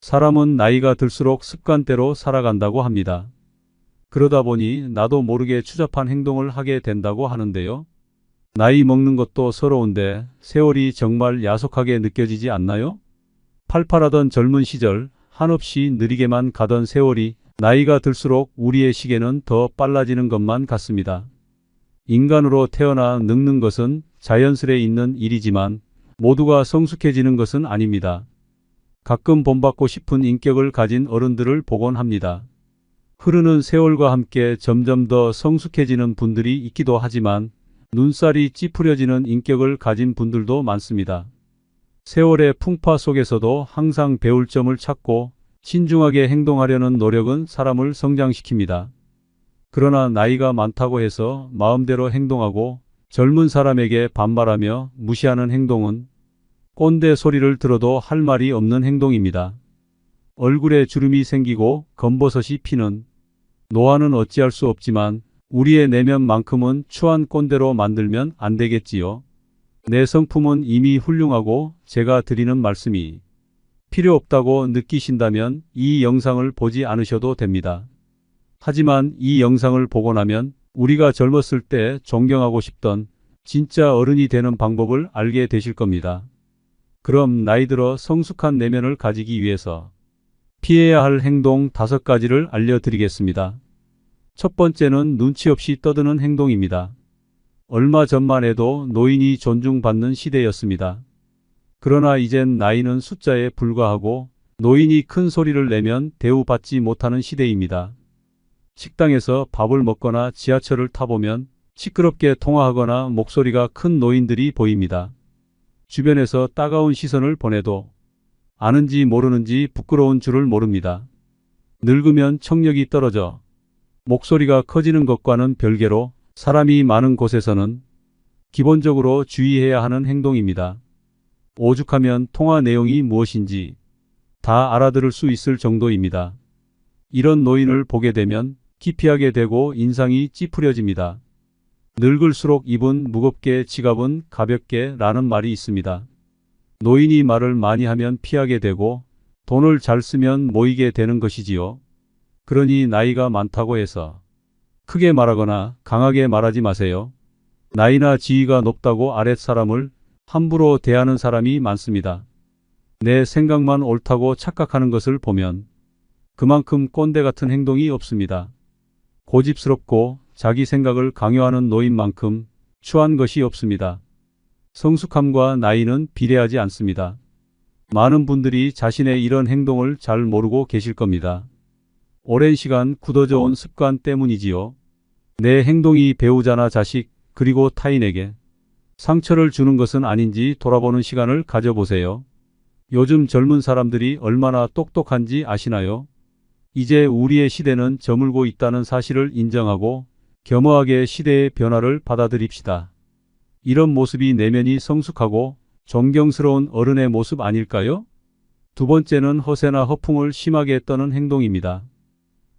사람은 나이가 들수록 습관대로 살아간다고 합니다. 그러다 보니 나도 모르게 추잡한 행동을 하게 된다고 하는데요. 나이 먹는 것도 서러운데 세월이 정말 야속하게 느껴지지 않나요? 팔팔하던 젊은 시절 한없이 느리게만 가던 세월이 나이가 들수록 우리의 시계는 더 빨라지는 것만 같습니다. 인간으로 태어나 늙는 것은 자연스레 있는 일이지만 모두가 성숙해지는 것은 아닙니다. 가끔 본받고 싶은 인격을 가진 어른들을 보곤 합니다. 흐르는 세월과 함께 점점 더 성숙해지는 분들이 있기도 하지만 눈살이 찌푸려지는 인격을 가진 분들도 많습니다. 세월의 풍파 속에서도 항상 배울 점을 찾고 신중하게 행동하려는 노력은 사람을 성장시킵니다. 그러나 나이가 많다고 해서 마음대로 행동하고 젊은 사람에게 반발하며 무시하는 행동은 꼰대 소리를 들어도 할 말이 없는 행동입니다. 얼굴에 주름이 생기고 검버섯이 피는 노화는 어찌할 수 없지만 우리의 내면만큼은 추한 꼰대로 만들면 안 되겠지요. 내 성품은 이미 훌륭하고 제가 드리는 말씀이 필요 없다고 느끼신다면 이 영상을 보지 않으셔도 됩니다. 하지만 이 영상을 보고 나면 우리가 젊었을 때 존경하고 싶던 진짜 어른이 되는 방법을 알게 되실 겁니다. 그럼 나이 들어 성숙한 내면을 가지기 위해서 피해야 할 행동 5가지를 알려드리겠습니다. 첫 번째는 눈치 없이 떠드는 행동입니다. 얼마 전만 해도 노인이 존중받는 시대였습니다. 그러나 이젠 나이는 숫자에 불과하고 노인이 큰 소리를 내면 대우받지 못하는 시대입니다. 식당에서 밥을 먹거나 지하철을 타보면 시끄럽게 통화하거나 목소리가 큰 노인들이 보입니다. 주변에서 따가운 시선을 보내도 아는지 모르는지 부끄러운 줄을 모릅니다. 늙으면 청력이 떨어져 목소리가 커지는 것과는 별개로 사람이 많은 곳에서는 기본적으로 주의해야 하는 행동입니다. 오죽하면 통화 내용이 무엇인지 다 알아들을 수 있을 정도입니다. 이런 노인을 보게 되면 기피하게 되고 인상이 찌푸려집니다. 늙을수록 입은 무겁게 지갑은 가볍게 라는 말이 있습니다. 노인이 말을 많이 하면 피하게 되고 돈을 잘 쓰면 모이게 되는 것이지요. 그러니 나이가 많다고 해서 크게 말하거나 강하게 말하지 마세요. 나이나 지위가 높다고 아랫사람을 함부로 대하는 사람이 많습니다. 내 생각만 옳다고 착각하는 것을 보면 그만큼 꼰대 같은 행동이 없습니다. 고집스럽고 자기 생각을 강요하는 노인만큼 추한 것이 없습니다. 성숙함과 나이는 비례하지 않습니다. 많은 분들이 자신의 이런 행동을 잘 모르고 계실 겁니다. 오랜 시간 굳어져 온 습관 때문이지요. 내 행동이 배우자나 자식 그리고 타인에게 상처를 주는 것은 아닌지 돌아보는 시간을 가져보세요. 요즘 젊은 사람들이 얼마나 똑똑한지 아시나요? 이제 우리의 시대는 저물고 있다는 사실을 인정하고 겸허하게 시대의 변화를 받아들입시다. 이런 모습이 내면이 성숙하고 존경스러운 어른의 모습 아닐까요? 두 번째는 허세나 허풍을 심하게 떠는 행동입니다.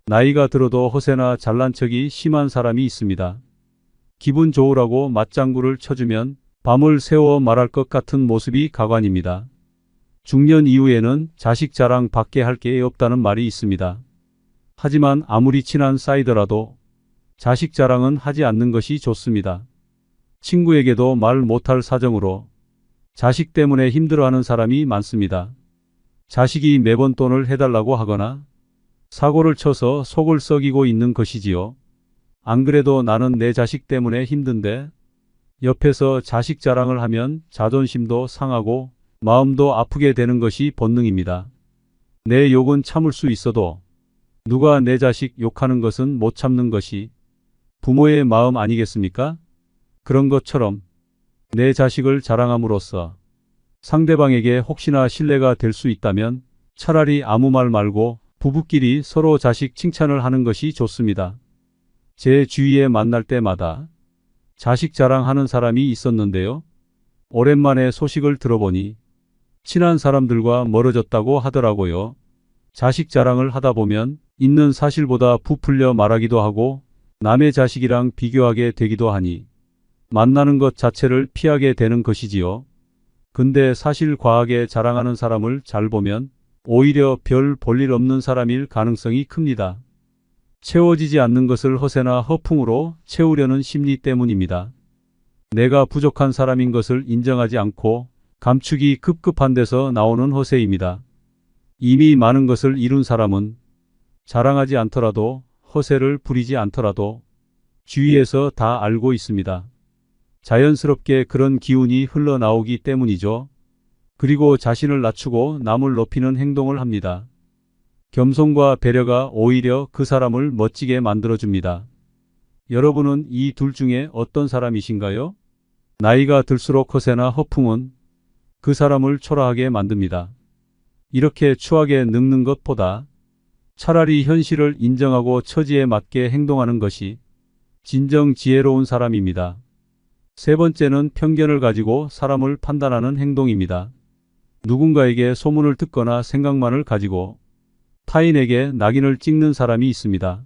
나이가 들어도 허세나 잘난 척이 심한 사람이 있습니다. 기분 좋으라고 맞장구를 쳐주면 밤을 새워 말할 것 같은 모습이 가관입니다. 중년 이후에는 자식 자랑 밖에 할 게 없다는 말이 있습니다. 하지만 아무리 친한 사이더라도 자식 자랑은 하지 않는 것이 좋습니다. 친구에게도 말 못할 사정으로 자식 때문에 힘들어하는 사람이 많습니다. 자식이 매번 돈을 해달라고 하거나 사고를 쳐서 속을 썩이고 있는 것이지요. 안 그래도 나는 내 자식 때문에 힘든데 옆에서 자식 자랑을 하면 자존심도 상하고 마음도 아프게 되는 것이 본능입니다. 내 욕은 참을 수 있어도 누가 내 자식 욕하는 것은 못 참는 것이 부모의 마음 아니겠습니까? 그런 것처럼 내 자식을 자랑함으로써 상대방에게 혹시나 신뢰가 될 수 있다면 차라리 아무 말 말고 부부끼리 서로 자식 칭찬을 하는 것이 좋습니다. 제 주위에 만날 때마다 자식 자랑하는 사람이 있었는데요. 오랜만에 소식을 들어보니 친한 사람들과 멀어졌다고 하더라고요. 자식 자랑을 하다 보면 있는 사실보다 부풀려 말하기도 하고 남의 자식이랑 비교하게 되기도 하니 만나는 것 자체를 피하게 되는 것이지요. 근데 사실 과하게 자랑하는 사람을 잘 보면 오히려 별 볼일 없는 사람일 가능성이 큽니다. 채워지지 않는 것을 허세나 허풍으로 채우려는 심리 때문입니다. 내가 부족한 사람인 것을 인정하지 않고 감추기 급급한 데서 나오는 허세입니다. 이미 많은 것을 이룬 사람은 자랑하지 않더라도 허세를 부리지 않더라도 주위에서 다 알고 있습니다. 자연스럽게 그런 기운이 흘러나오기 때문이죠. 그리고 자신을 낮추고 남을 높이는 행동을 합니다. 겸손과 배려가 오히려 그 사람을 멋지게 만들어줍니다. 여러분은 이 둘 중에 어떤 사람이신가요? 나이가 들수록 허세나 허풍은 그 사람을 초라하게 만듭니다. 이렇게 추하게 늙는 것보다 차라리 현실을 인정하고 처지에 맞게 행동하는 것이 진정 지혜로운 사람입니다. 세 번째는 편견을 가지고 사람을 판단하는 행동입니다. 누군가에게 소문을 듣거나 생각만을 가지고 타인에게 낙인을 찍는 사람이 있습니다.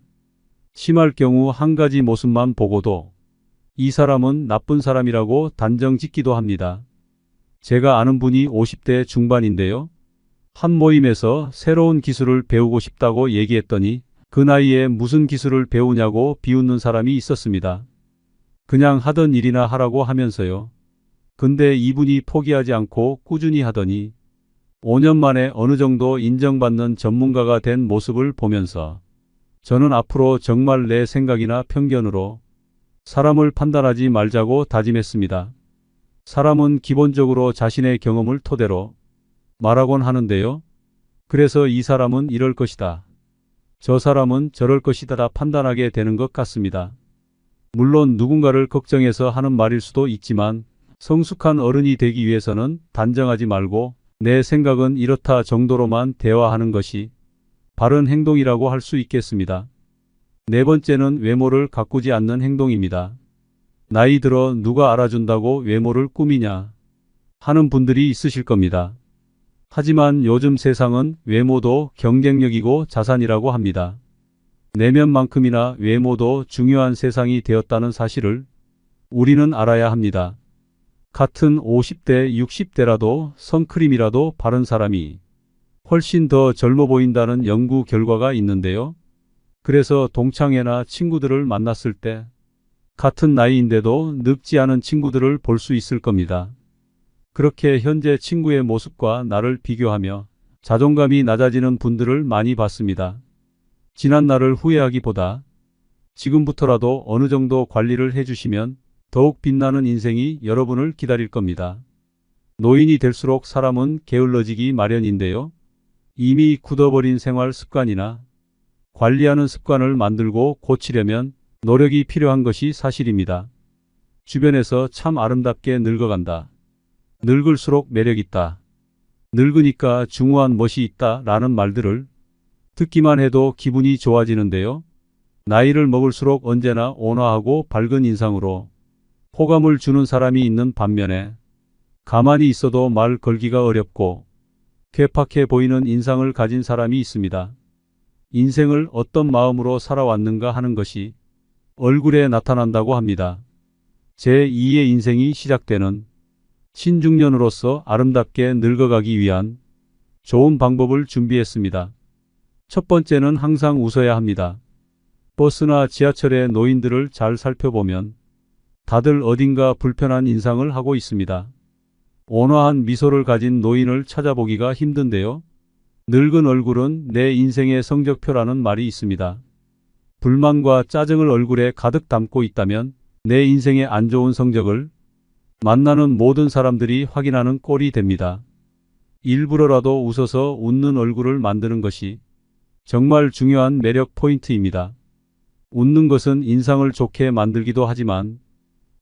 심할 경우 한 가지 모습만 보고도 이 사람은 나쁜 사람이라고 단정 짓기도 합니다. 제가 아는 분이 50대 중반인데요. 한 모임에서 새로운 기술을 배우고 싶다고 얘기했더니 그 나이에 무슨 기술을 배우냐고 비웃는 사람이 있었습니다. 그냥 하던 일이나 하라고 하면서요. 근데 이분이 포기하지 않고 꾸준히 하더니 5년 만에 어느 정도 인정받는 전문가가 된 모습을 보면서 저는 앞으로 정말 내 생각이나 편견으로 사람을 판단하지 말자고 다짐했습니다. 사람은 기본적으로 자신의 경험을 토대로 말하곤 하는데요. 그래서 이 사람은 이럴 것이다. 저 사람은 저럴 것이다 다 판단하게 되는 것 같습니다. 물론 누군가를 걱정해서 하는 말일 수도 있지만 성숙한 어른이 되기 위해서는 단정하지 말고 내 생각은 이렇다 정도로만 대화하는 것이 바른 행동이라고 할 수 있겠습니다. 네 번째는 외모를 가꾸지 않는 행동입니다. 나이 들어 누가 알아준다고 외모를 꾸미냐 하는 분들이 있으실 겁니다. 하지만 요즘 세상은 외모도 경쟁력이고 자산이라고 합니다. 내면만큼이나 외모도 중요한 세상이 되었다는 사실을 우리는 알아야 합니다. 같은 50대, 60대라도 선크림이라도 바른 사람이 훨씬 더 젊어 보인다는 연구 결과가 있는데요. 그래서 동창회나 친구들을 만났을 때 같은 나이인데도 늙지 않은 친구들을 볼 수 있을 겁니다. 그렇게 현재 친구의 모습과 나를 비교하며 자존감이 낮아지는 분들을 많이 봤습니다. 지난 날을 후회하기보다 지금부터라도 어느 정도 관리를 해주시면 더욱 빛나는 인생이 여러분을 기다릴 겁니다. 노인이 될수록 사람은 게을러지기 마련인데요. 이미 굳어버린 생활 습관이나 관리하는 습관을 만들고 고치려면 노력이 필요한 것이 사실입니다. 주변에서 참 아름답게 늙어간다. 늙을수록 매력있다. 늙으니까 중후한 멋이 있다 라는 말들을 듣기만 해도 기분이 좋아지는데요. 나이를 먹을수록 언제나 온화하고 밝은 인상으로 호감을 주는 사람이 있는 반면에 가만히 있어도 말 걸기가 어렵고 괴팍해 보이는 인상을 가진 사람이 있습니다. 인생을 어떤 마음으로 살아왔는가 하는 것이 얼굴에 나타난다고 합니다. 제2의 인생이 시작되는 신중년으로서 아름답게 늙어가기 위한 좋은 방법을 준비했습니다. 첫 번째는 항상 웃어야 합니다. 버스나 지하철의 노인들을 잘 살펴보면 다들 어딘가 불편한 인상을 하고 있습니다. 온화한 미소를 가진 노인을 찾아보기가 힘든데요. 늙은 얼굴은 내 인생의 성적표라는 말이 있습니다. 불만과 짜증을 얼굴에 가득 담고 있다면 내 인생의 안 좋은 성적을 만나는 모든 사람들이 확인하는 꼴이 됩니다. 일부러라도 웃어서 웃는 얼굴을 만드는 것이 정말 중요한 매력 포인트입니다. 웃는 것은 인상을 좋게 만들기도 하지만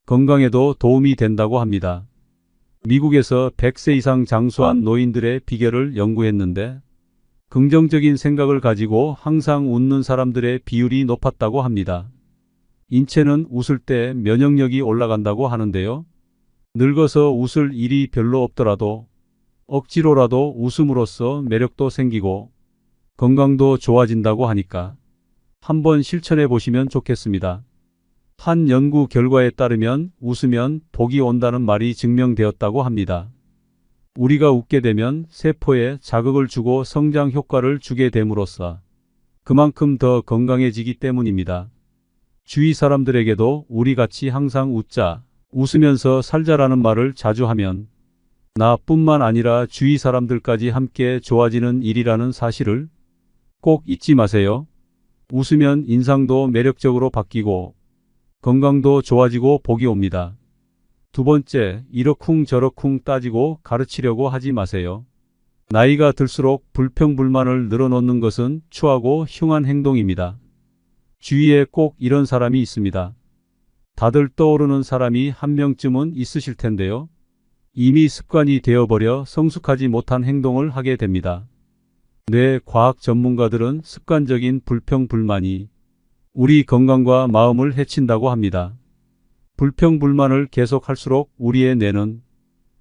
건강에도 도움이 된다고 합니다. 미국에서 100세 이상 장수한 노인들의 비결을 연구했는데 긍정적인 생각을 가지고 항상 웃는 사람들의 비율이 높았다고 합니다. 인체는 웃을 때 면역력이 올라간다고 하는데요. 늙어서 웃을 일이 별로 없더라도 억지로라도 웃음으로써 매력도 생기고 건강도 좋아진다고 하니까 한번 실천해 보시면 좋겠습니다. 한 연구 결과에 따르면 웃으면 복이 온다는 말이 증명되었다고 합니다. 우리가 웃게 되면 세포에 자극을 주고 성장 효과를 주게 됨으로써 그만큼 더 건강해지기 때문입니다. 주위 사람들에게도 우리 같이 항상 웃자, 웃으면서 살자라는 말을 자주 하면 나뿐만 아니라 주위 사람들까지 함께 좋아지는 일이라는 사실을 꼭 잊지 마세요. 웃으면 인상도 매력적으로 바뀌고 건강도 좋아지고 복이 옵니다. 두 번째, 이러쿵 저러쿵 따지고 가르치려고 하지 마세요. 나이가 들수록 불평불만을 늘어놓는 것은 추하고 흉한 행동입니다. 주위에 꼭 이런 사람이 있습니다. 다들 떠오르는 사람이 한 명쯤은 있으실 텐데요. 이미 습관이 되어버려 성숙하지 못한 행동을 하게 됩니다. 뇌 과학 전문가들은 습관적인 불평불만이 우리 건강과 마음을 해친다고 합니다. 불평불만을 계속할수록 우리의 뇌는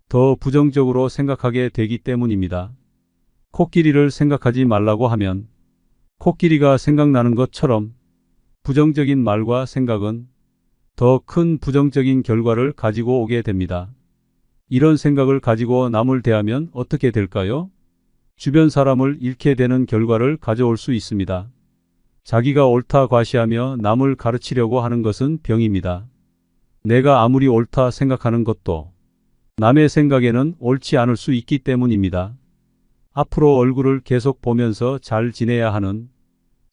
더 부정적으로 생각하게 되기 때문입니다. 코끼리를 생각하지 말라고 하면 코끼리가 생각나는 것처럼 부정적인 말과 생각은 더 큰 부정적인 결과를 가지고 오게 됩니다. 이런 생각을 가지고 남을 대하면 어떻게 될까요? 주변 사람을 잃게 되는 결과를 가져올 수 있습니다. 자기가 옳다 과시하며 남을 가르치려고 하는 것은 병입니다. 내가 아무리 옳다 생각하는 것도 남의 생각에는 옳지 않을 수 있기 때문입니다. 앞으로 얼굴을 계속 보면서 잘 지내야 하는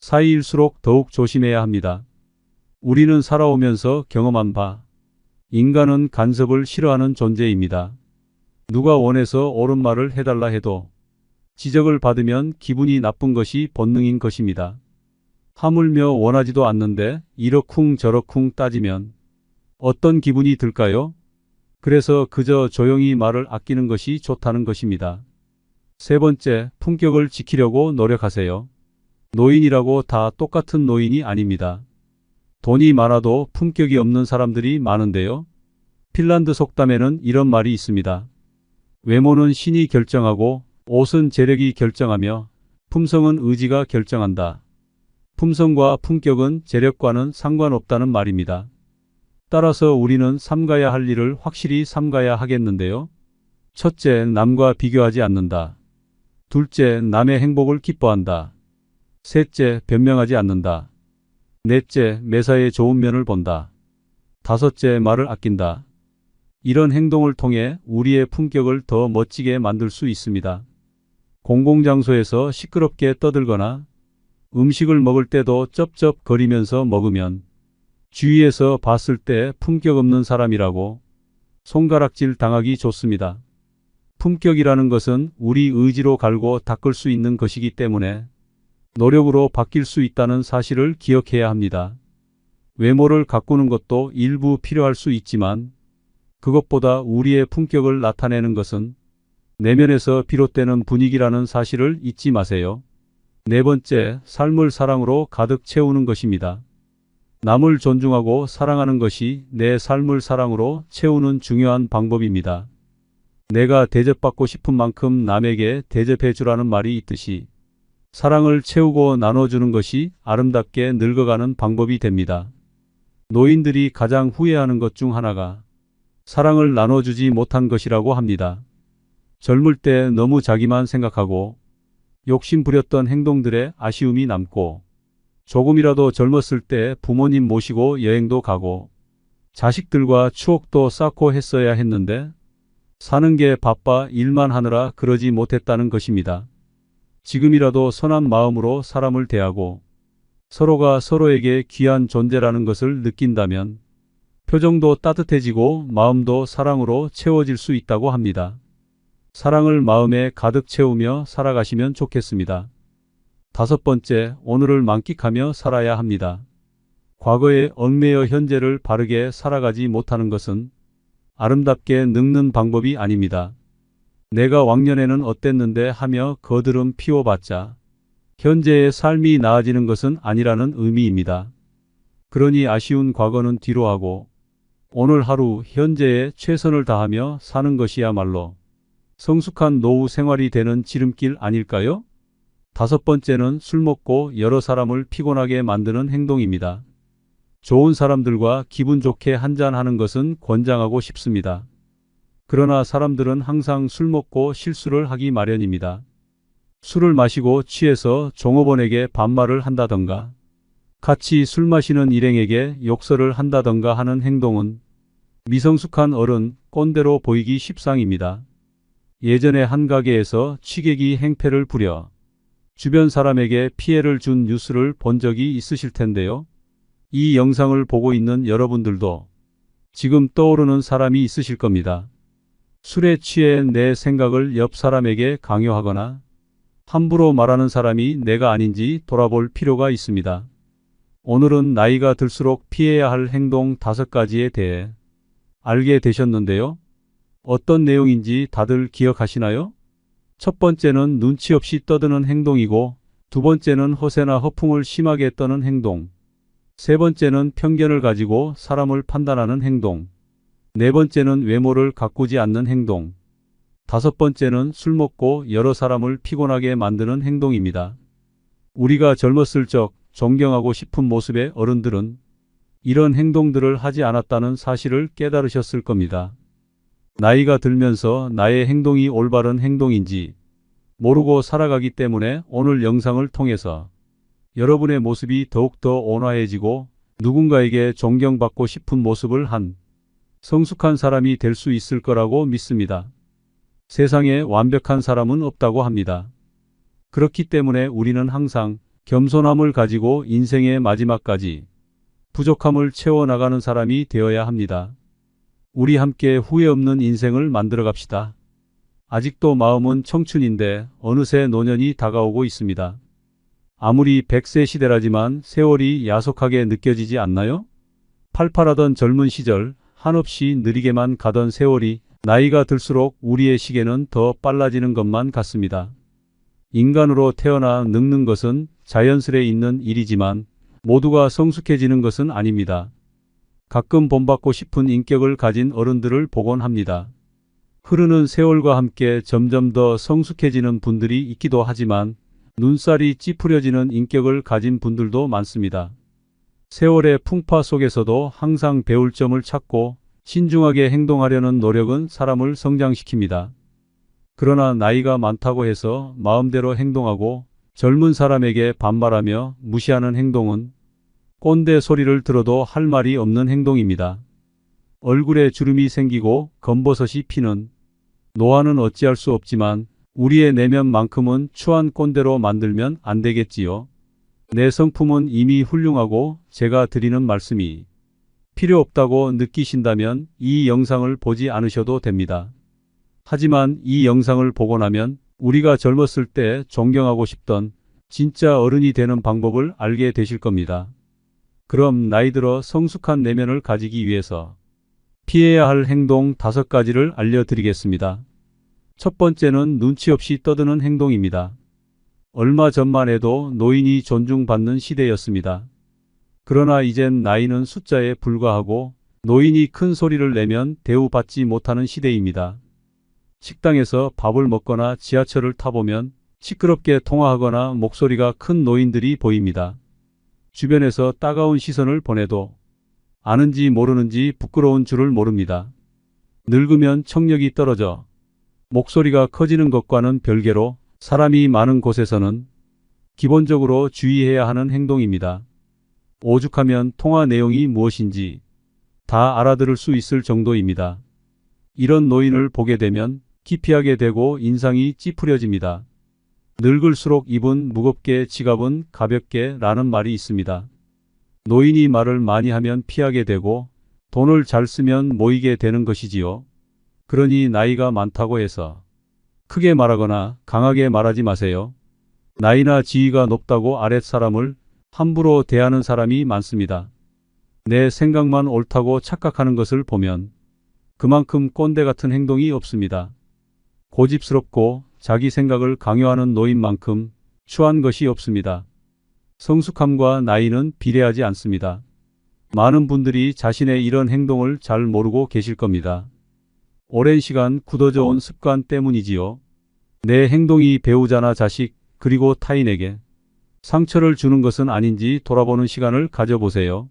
사이일수록 더욱 조심해야 합니다. 우리는 살아오면서 경험한 바, 인간은 간섭을 싫어하는 존재입니다. 누가 원해서 옳은 말을 해달라 해도 지적을 받으면 기분이 나쁜 것이 본능인 것입니다. 하물며 원하지도 않는데 이러쿵 저러쿵 따지면 어떤 기분이 들까요? 그래서 그저 조용히 말을 아끼는 것이 좋다는 것입니다. 세 번째, 품격을 지키려고 노력하세요. 노인이라고 다 똑같은 노인이 아닙니다. 돈이 많아도 품격이 없는 사람들이 많은데요. 핀란드 속담에는 이런 말이 있습니다. 외모는 신이 결정하고 옷은 재력이 결정하며 품성은 의지가 결정한다. 품성과 품격은 재력과는 상관없다는 말입니다. 따라서 우리는 삼가야 할 일을 확실히 삼가야 하겠는데요. 첫째, 남과 비교하지 않는다. 둘째, 남의 행복을 기뻐한다. 셋째, 변명하지 않는다. 넷째, 매사에 좋은 면을 본다. 다섯째, 말을 아낀다. 이런 행동을 통해 우리의 품격을 더 멋지게 만들 수 있습니다. 공공장소에서 시끄럽게 떠들거나 음식을 먹을 때도 쩝쩝거리면서 먹으면 주위에서 봤을 때 품격 없는 사람이라고 손가락질 당하기 좋습니다. 품격이라는 것은 우리 의지로 갈고 닦을 수 있는 것이기 때문에 노력으로 바뀔 수 있다는 사실을 기억해야 합니다. 외모를 가꾸는 것도 일부 필요할 수 있지만 그것보다 우리의 품격을 나타내는 것은 내면에서 비롯되는 분위기라는 사실을 잊지 마세요. 네 번째, 삶을 사랑으로 가득 채우는 것입니다. 남을 존중하고 사랑하는 것이 내 삶을 사랑으로 채우는 중요한 방법입니다. 내가 대접받고 싶은 만큼 남에게 대접해 주라는 말이 있듯이 사랑을 채우고 나눠주는 것이 아름답게 늙어가는 방법이 됩니다. 노인들이 가장 후회하는 것 중 하나가 사랑을 나눠주지 못한 것이라고 합니다. 젊을 때 너무 자기만 생각하고 욕심 부렸던 행동들에 아쉬움이 남고 조금이라도 젊었을 때 부모님 모시고 여행도 가고 자식들과 추억도 쌓고 했어야 했는데 사는 게 바빠 일만 하느라 그러지 못했다는 것입니다. 지금이라도 선한 마음으로 사람을 대하고 서로가 서로에게 귀한 존재라는 것을 느낀다면 표정도 따뜻해지고 마음도 사랑으로 채워질 수 있다고 합니다. 사랑을 마음에 가득 채우며 살아가시면 좋겠습니다. 다섯 번째, 오늘을 만끽하며 살아야 합니다. 과거에 얽매여 현재를 바르게 살아가지 못하는 것은 아름답게 늙는 방법이 아닙니다. 내가 왕년에는 어땠는데 하며 거드름 피워봤자 현재의 삶이 나아지는 것은 아니라는 의미입니다. 그러니 아쉬운 과거는 뒤로 하고 오늘 하루 현재에 최선을 다하며 사는 것이야말로 성숙한 노후 생활이 되는 지름길 아닐까요? 다섯 번째는 술 먹고 여러 사람을 피곤하게 만드는 행동입니다. 좋은 사람들과 기분 좋게 한잔하는 것은 권장하고 싶습니다. 그러나 사람들은 항상 술 먹고 실수를 하기 마련입니다. 술을 마시고 취해서 종업원에게 반말을 한다던가, 같이 술 마시는 일행에게 욕설을 한다던가 하는 행동은 미성숙한 어른, 꼰대로 보이기 십상입니다. 예전에 한 가게에서 취객이 행패를 부려 주변 사람에게 피해를 준 뉴스를 본 적이 있으실 텐데요. 이 영상을 보고 있는 여러분들도 지금 떠오르는 사람이 있으실 겁니다. 술에 취해 내 생각을 옆 사람에게 강요하거나 함부로 말하는 사람이 내가 아닌지 돌아볼 필요가 있습니다. 오늘은 나이가 들수록 피해야 할 행동 5가지에 대해 알게 되셨는데요. 어떤 내용인지 다들 기억하시나요? 첫 번째는 눈치 없이 떠드는 행동이고, 두 번째는 허세나 허풍을 심하게 떠는 행동, 세 번째는 편견을 가지고 사람을 판단하는 행동, 네 번째는 외모를 가꾸지 않는 행동, 다섯 번째는 술 먹고 여러 사람을 피곤하게 만드는 행동입니다. 우리가 젊었을 적 존경하고 싶은 모습의 어른들은 이런 행동들을 하지 않았다는 사실을 깨달으셨을 겁니다. 나이가 들면서 나의 행동이 올바른 행동인지 모르고 살아가기 때문에 오늘 영상을 통해서 여러분의 모습이 더욱더 온화해지고 누군가에게 존경받고 싶은 모습을 한 성숙한 사람이 될 수 있을 거라고 믿습니다. 세상에 완벽한 사람은 없다고 합니다. 그렇기 때문에 우리는 항상 겸손함을 가지고 인생의 마지막까지 부족함을 채워나가는 사람이 되어야 합니다. 우리 함께 후회 없는 인생을 만들어 갑시다. 아직도 마음은 청춘인데 어느새 노년이 다가오고 있습니다. 아무리 100세 시대라지만 세월이 야속하게 느껴지지 않나요? 팔팔하던 젊은 시절 한없이 느리게만 가던 세월이 나이가 들수록 우리의 시계는 더 빨라지는 것만 같습니다. 인간으로 태어나 늙는 것은 자연스레 있는 일이지만 모두가 성숙해지는 것은 아닙니다. 가끔 본받고 싶은 인격을 가진 어른들을 보곤 합니다. 흐르는 세월과 함께 점점 더 성숙해지는 분들이 있기도 하지만 눈살이 찌푸려지는 인격을 가진 분들도 많습니다. 세월의 풍파 속에서도 항상 배울 점을 찾고 신중하게 행동하려는 노력은 사람을 성장시킵니다. 그러나 나이가 많다고 해서 마음대로 행동하고 젊은 사람에게 반말하며 무시하는 행동은 꼰대 소리를 들어도 할 말이 없는 행동입니다. 얼굴에 주름이 생기고 검버섯이 피는 노화는 어찌할 수 없지만 우리의 내면만큼은 추한 꼰대로 만들면 안 되겠지요. 내 성품은 이미 훌륭하고 제가 드리는 말씀이 필요 없다고 느끼신다면 이 영상을 보지 않으셔도 됩니다. 하지만 이 영상을 보고 나면 우리가 젊었을 때 존경하고 싶던 진짜 어른이 되는 방법을 알게 되실 겁니다. 그럼 나이 들어 성숙한 내면을 가지기 위해서 피해야 할 행동 5가지를 알려드리겠습니다. 첫 번째는 눈치 없이 떠드는 행동입니다. 얼마 전만 해도 노인이 존중받는 시대였습니다. 그러나 이젠 나이는 숫자에 불과하고 노인이 큰 소리를 내면 대우받지 못하는 시대입니다. 식당에서 밥을 먹거나 지하철을 타보면 시끄럽게 통화하거나 목소리가 큰 노인들이 보입니다. 주변에서 따가운 시선을 보내도 아는지 모르는지 부끄러운 줄을 모릅니다. 늙으면 청력이 떨어져 목소리가 커지는 것과는 별개로 사람이 많은 곳에서는 기본적으로 주의해야 하는 행동입니다. 오죽하면 통화 내용이 무엇인지 다 알아들을 수 있을 정도입니다. 이런 노인을 보게 되면 기피하게 되고 인상이 찌푸려집니다. 늙을수록 입은 무겁게 지갑은 가볍게 라는 말이 있습니다. 노인이 말을 많이 하면 피하게 되고 돈을 잘 쓰면 모이게 되는 것이지요. 그러니 나이가 많다고 해서 크게 말하거나 강하게 말하지 마세요. 나이나 지위가 높다고 아랫사람을 함부로 대하는 사람이 많습니다. 내 생각만 옳다고 착각하는 것을 보면 그만큼 꼰대 같은 행동이 없습니다. 고집스럽고 자기 생각을 강요하는 노인만큼 추한 것이 없습니다. 성숙함과 나이는 비례하지 않습니다. 많은 분들이 자신의 이런 행동을 잘 모르고 계실 겁니다. 오랜 시간 굳어져 온 습관 때문이지요. 내 행동이 배우자나 자식 그리고 타인에게 상처를 주는 것은 아닌지 돌아보는 시간을 가져보세요.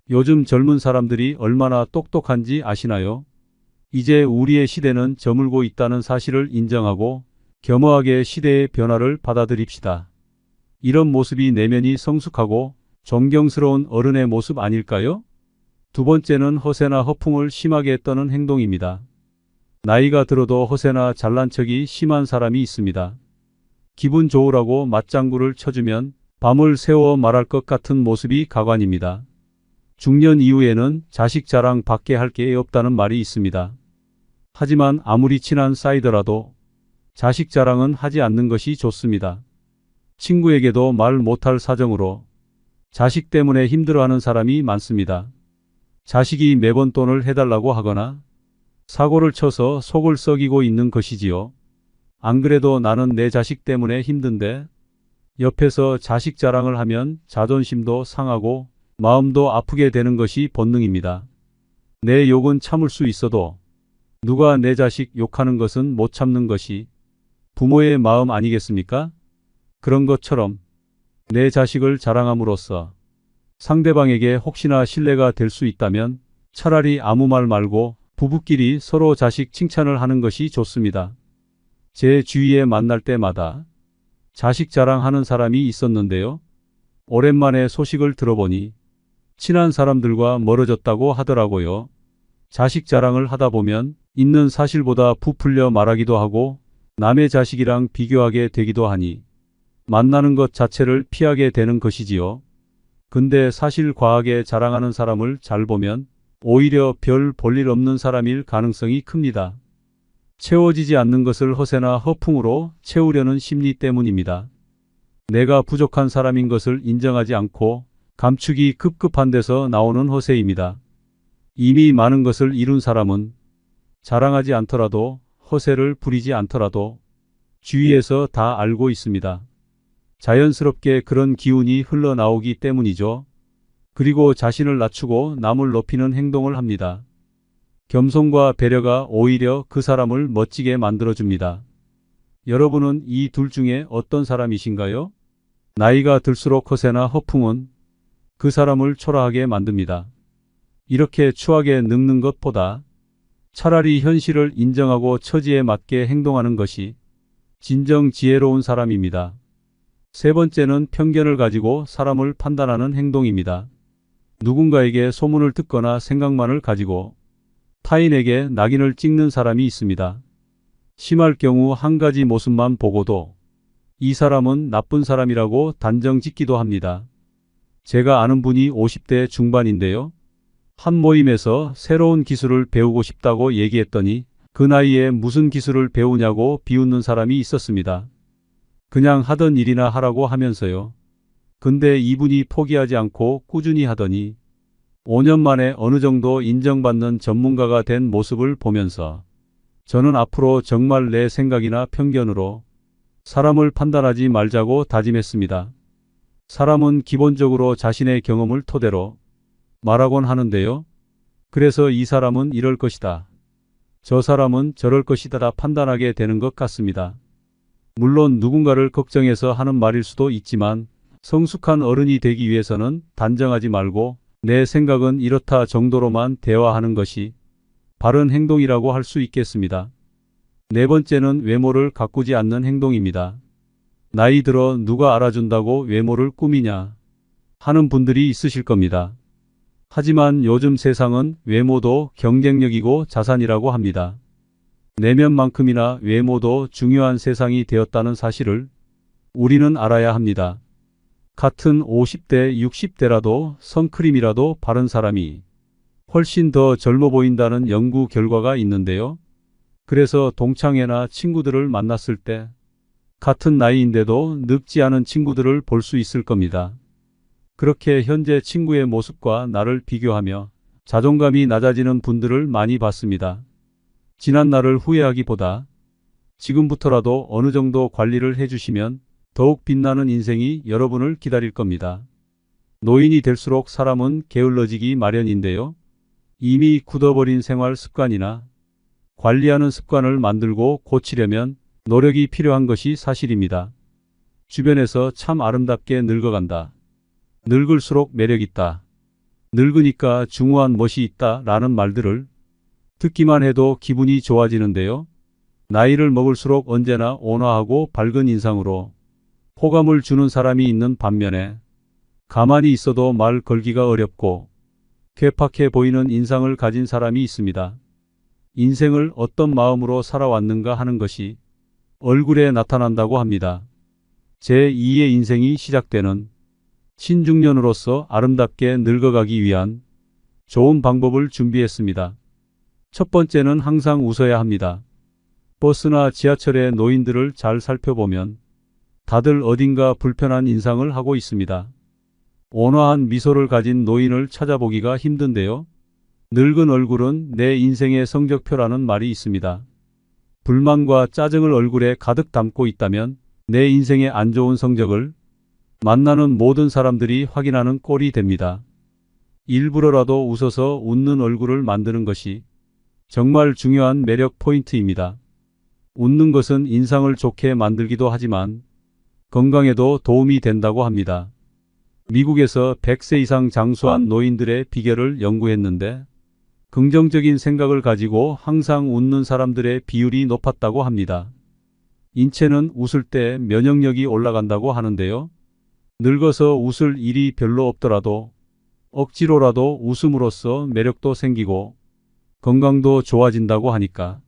요즘 젊은 사람들이 얼마나 똑똑한지 아시나요? 이제 우리의 시대는 저물고 있다는 사실을 인정하고 겸허하게 시대의 변화를 받아들입시다. 이런 모습이 내면이 성숙하고 존경스러운 어른의 모습 아닐까요? 두 번째는 허세나 허풍을 심하게 떠는 행동입니다. 나이가 들어도 허세나 잘난 척이 심한 사람이 있습니다. 기분 좋으라고 맞장구를 쳐주면 밤을 새워 말할 것 같은 모습이 가관입니다. 중년 이후에는 자식 자랑 밖에 할 게 없다는 말이 있습니다. 하지만 아무리 친한 사이더라도 자식 자랑은 하지 않는 것이 좋습니다. 친구에게도 말 못할 사정으로 자식 때문에 힘들어하는 사람이 많습니다. 자식이 매번 돈을 해달라고 하거나 사고를 쳐서 속을 썩이고 있는 것이지요. 안 그래도 나는 내 자식 때문에 힘든데 옆에서 자식 자랑을 하면 자존심도 상하고 마음도 아프게 되는 것이 본능입니다. 내 욕은 참을 수 있어도 누가 내 자식 욕하는 것은 못 참는 것이 부모의 마음 아니겠습니까? 그런 것처럼 내 자식을 자랑함으로써 상대방에게 혹시나 신뢰가 될 수 있다면 차라리 아무 말 말고 부부끼리 서로 자식 칭찬을 하는 것이 좋습니다. 제 주위에 만날 때마다 자식 자랑하는 사람이 있었는데요. 오랜만에 소식을 들어보니 친한 사람들과 멀어졌다고 하더라고요. 자식 자랑을 하다 보면 있는 사실보다 부풀려 말하기도 하고 남의 자식이랑 비교하게 되기도 하니 만나는 것 자체를 피하게 되는 것이지요. 근데 사실 과하게 자랑하는 사람을 잘 보면 오히려 별 볼일 없는 사람일 가능성이 큽니다. 채워지지 않는 것을 허세나 허풍으로 채우려는 심리 때문입니다. 내가 부족한 사람인 것을 인정하지 않고 감추기 급급한 데서 나오는 허세입니다. 이미 많은 것을 이룬 사람은 자랑하지 않더라도 허세를 부리지 않더라도 주위에서 다 알고 있습니다. 자연스럽게 그런 기운이 흘러나오기 때문이죠. 그리고 자신을 낮추고 남을 높이는 행동을 합니다. 겸손과 배려가 오히려 그 사람을 멋지게 만들어줍니다. 여러분은 이 둘 중에 어떤 사람이신가요? 나이가 들수록 허세나 허풍은 그 사람을 초라하게 만듭니다. 이렇게 추하게 늙는 것보다 차라리 현실을 인정하고 처지에 맞게 행동하는 것이 진정 지혜로운 사람입니다. 세 번째는 편견을 가지고 사람을 판단하는 행동입니다. 누군가에게 소문을 듣거나 생각만을 가지고 타인에게 낙인을 찍는 사람이 있습니다. 심할 경우 한 가지 모습만 보고도 이 사람은 나쁜 사람이라고 단정 짓기도 합니다. 제가 아는 분이 50대 중반인데요. 한 모임에서 새로운 기술을 배우고 싶다고 얘기했더니 그 나이에 무슨 기술을 배우냐고 비웃는 사람이 있었습니다. 그냥 하던 일이나 하라고 하면서요. 근데 이분이 포기하지 않고 꾸준히 하더니 5년 만에 어느 정도 인정받는 전문가가 된 모습을 보면서 저는 앞으로 정말 내 생각이나 편견으로 사람을 판단하지 말자고 다짐했습니다. 사람은 기본적으로 자신의 경험을 토대로 말하곤 하는데요. 그래서 이 사람은 이럴 것이다. 저 사람은 저럴 것이다 판단하게 되는 것 같습니다. 물론 누군가를 걱정해서 하는 말일 수도 있지만 성숙한 어른이 되기 위해서는 단정하지 말고 내 생각은 이렇다 정도로만 대화하는 것이 바른 행동이라고 할 수 있겠습니다. 네 번째는 외모를 가꾸지 않는 행동입니다. 나이 들어 누가 알아준다고 외모를 꾸미냐 하는 분들이 있으실 겁니다. 하지만 요즘 세상은 외모도 경쟁력이고 자산이라고 합니다. 내면만큼이나 외모도 중요한 세상이 되었다는 사실을 우리는 알아야 합니다. 같은 50대, 60대라도 선크림이라도 바른 사람이 훨씬 더 젊어 보인다는 연구 결과가 있는데요. 그래서 동창회나 친구들을 만났을 때 같은 나이인데도 늙지 않은 친구들을 볼 수 있을 겁니다. 그렇게 현재 친구의 모습과 나를 비교하며 자존감이 낮아지는 분들을 많이 봤습니다. 지난 날을 후회하기보다 지금부터라도 어느 정도 관리를 해주시면 더욱 빛나는 인생이 여러분을 기다릴 겁니다. 노인이 될수록 사람은 게을러지기 마련인데요. 이미 굳어버린 생활 습관이나 관리하는 습관을 만들고 고치려면 노력이 필요한 것이 사실입니다. 주변에서 참 아름답게 늙어간다. 늙을수록 매력있다. 늙으니까 중후한 멋이 있다 라는 말들을 듣기만 해도 기분이 좋아지는데요. 나이를 먹을수록 언제나 온화하고 밝은 인상으로 호감을 주는 사람이 있는 반면에 가만히 있어도 말 걸기가 어렵고 괴팍해 보이는 인상을 가진 사람이 있습니다. 인생을 어떤 마음으로 살아왔는가 하는 것이 얼굴에 나타난다고 합니다. 제2의 인생이 시작되는 신중년으로서 아름답게 늙어가기 위한 좋은 방법을 준비했습니다. 첫 번째는 항상 웃어야 합니다. 버스나 지하철의 노인들을 잘 살펴보면 다들 어딘가 불편한 인상을 하고 있습니다. 온화한 미소를 가진 노인을 찾아보기가 힘든데요. 늙은 얼굴은 내 인생의 성적표라는 말이 있습니다. 불만과 짜증을 얼굴에 가득 담고 있다면 내 인생의 안 좋은 성적을 만나는 모든 사람들이 확인하는 꼴이 됩니다. 일부러라도 웃어서 웃는 얼굴을 만드는 것이 정말 중요한 매력 포인트입니다. 웃는 것은 인상을 좋게 만들기도 하지만 건강에도 도움이 된다고 합니다. 미국에서 100세 이상 장수한 노인들의 비결을 연구했는데 긍정적인 생각을 가지고 항상 웃는 사람들의 비율이 높았다고 합니다. 인체는 웃을 때 면역력이 올라간다고 하는데요. 늙어서 웃을 일이 별로 없더라도 억지로라도 웃음으로써 매력도 생기고 건강도 좋아진다고 하니까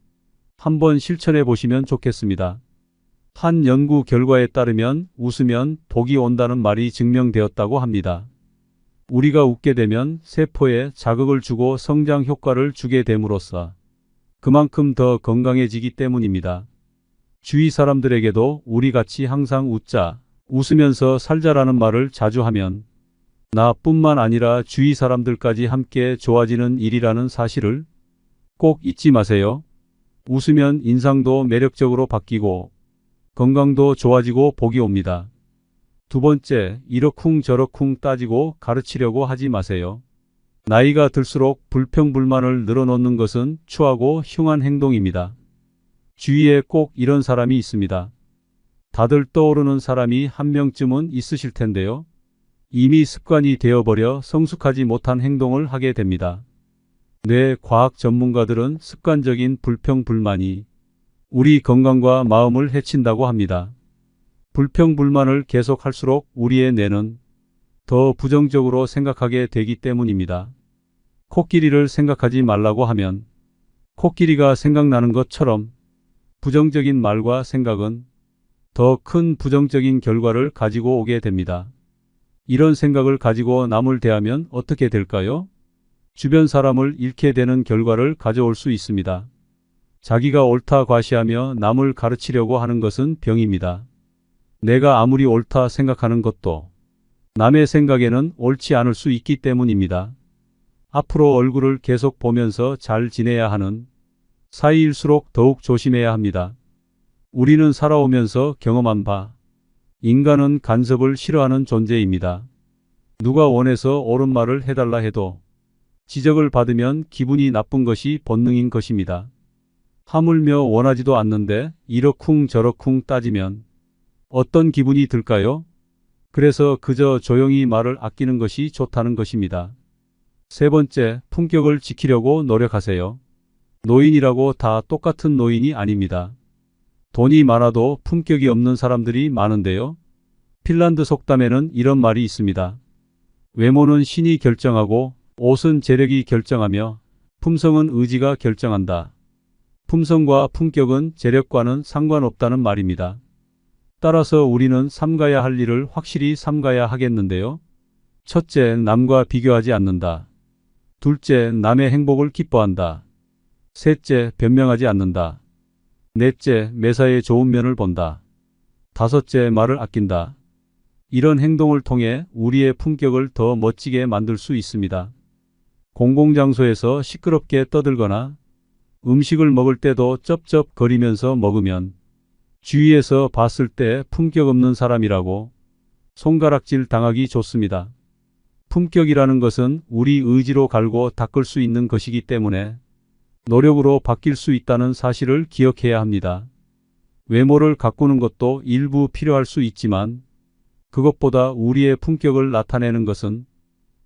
한번 실천해 보시면 좋겠습니다. 한 연구 결과에 따르면 웃으면 복이 온다는 말이 증명되었다고 합니다. 우리가 웃게 되면 세포에 자극을 주고 성장 효과를 주게 됨으로써 그만큼 더 건강해지기 때문입니다. 주위 사람들에게도 우리 같이 항상 웃자, 웃으면서 살자라는 말을 자주 하면 나뿐만 아니라 주위 사람들까지 함께 좋아지는 일이라는 사실을 꼭 잊지 마세요. 웃으면 인상도 매력적으로 바뀌고 건강도 좋아지고 복이 옵니다. 두 번째, 이러쿵 저러쿵 따지고 가르치려고 하지 마세요. 나이가 들수록 불평불만을 늘어놓는 것은 추하고 흉한 행동입니다. 주위에 꼭 이런 사람이 있습니다. 다들 떠오르는 사람이 한 명쯤은 있으실 텐데요. 이미 습관이 되어버려 성숙하지 못한 행동을 하게 됩니다. 뇌 과학 전문가들은 습관적인 불평불만이 우리 건강과 마음을 해친다고 합니다. 불평불만을 계속할수록 우리의 뇌는 더 부정적으로 생각하게 되기 때문입니다. 코끼리를 생각하지 말라고 하면 코끼리가 생각나는 것처럼 부정적인 말과 생각은 더 큰 부정적인 결과를 가지고 오게 됩니다. 이런 생각을 가지고 남을 대하면 어떻게 될까요? 주변 사람을 잃게 되는 결과를 가져올 수 있습니다. 자기가 옳다 과시하며 남을 가르치려고 하는 것은 병입니다. 내가 아무리 옳다 생각하는 것도 남의 생각에는 옳지 않을 수 있기 때문입니다. 앞으로 얼굴을 계속 보면서 잘 지내야 하는 사이일수록 더욱 조심해야 합니다. 우리는 살아오면서 경험한 바, 인간은 간섭을 싫어하는 존재입니다. 누가 원해서 옳은 말을 해달라 해도 지적을 받으면 기분이 나쁜 것이 본능인 것입니다. 하물며 원하지도 않는데 이러쿵 저러쿵 따지면 어떤 기분이 들까요? 그래서 그저 조용히 말을 아끼는 것이 좋다는 것입니다. 세 번째, 품격을 지키려고 노력하세요. 노인이라고 다 똑같은 노인이 아닙니다. 돈이 많아도 품격이 없는 사람들이 많은데요. 핀란드 속담에는 이런 말이 있습니다. 외모는 신이 결정하고 옷은 재력이 결정하며 품성은 의지가 결정한다. 품성과 품격은 재력과는 상관없다는 말입니다. 따라서 우리는 삼가야 할 일을 확실히 삼가야 하겠는데요. 첫째, 남과 비교하지 않는다. 둘째, 남의 행복을 기뻐한다. 셋째, 변명하지 않는다. 넷째, 매사에 좋은 면을 본다. 다섯째, 말을 아낀다. 이런 행동을 통해 우리의 품격을 더 멋지게 만들 수 있습니다. 공공장소에서 시끄럽게 떠들거나 음식을 먹을 때도 쩝쩝거리면서 먹으면 주위에서 봤을 때 품격 없는 사람이라고 손가락질 당하기 좋습니다. 품격이라는 것은 우리 의지로 갈고 닦을 수 있는 것이기 때문에 노력으로 바뀔 수 있다는 사실을 기억해야 합니다. 외모를 가꾸는 것도 일부 필요할 수 있지만 그것보다 우리의 품격을 나타내는 것은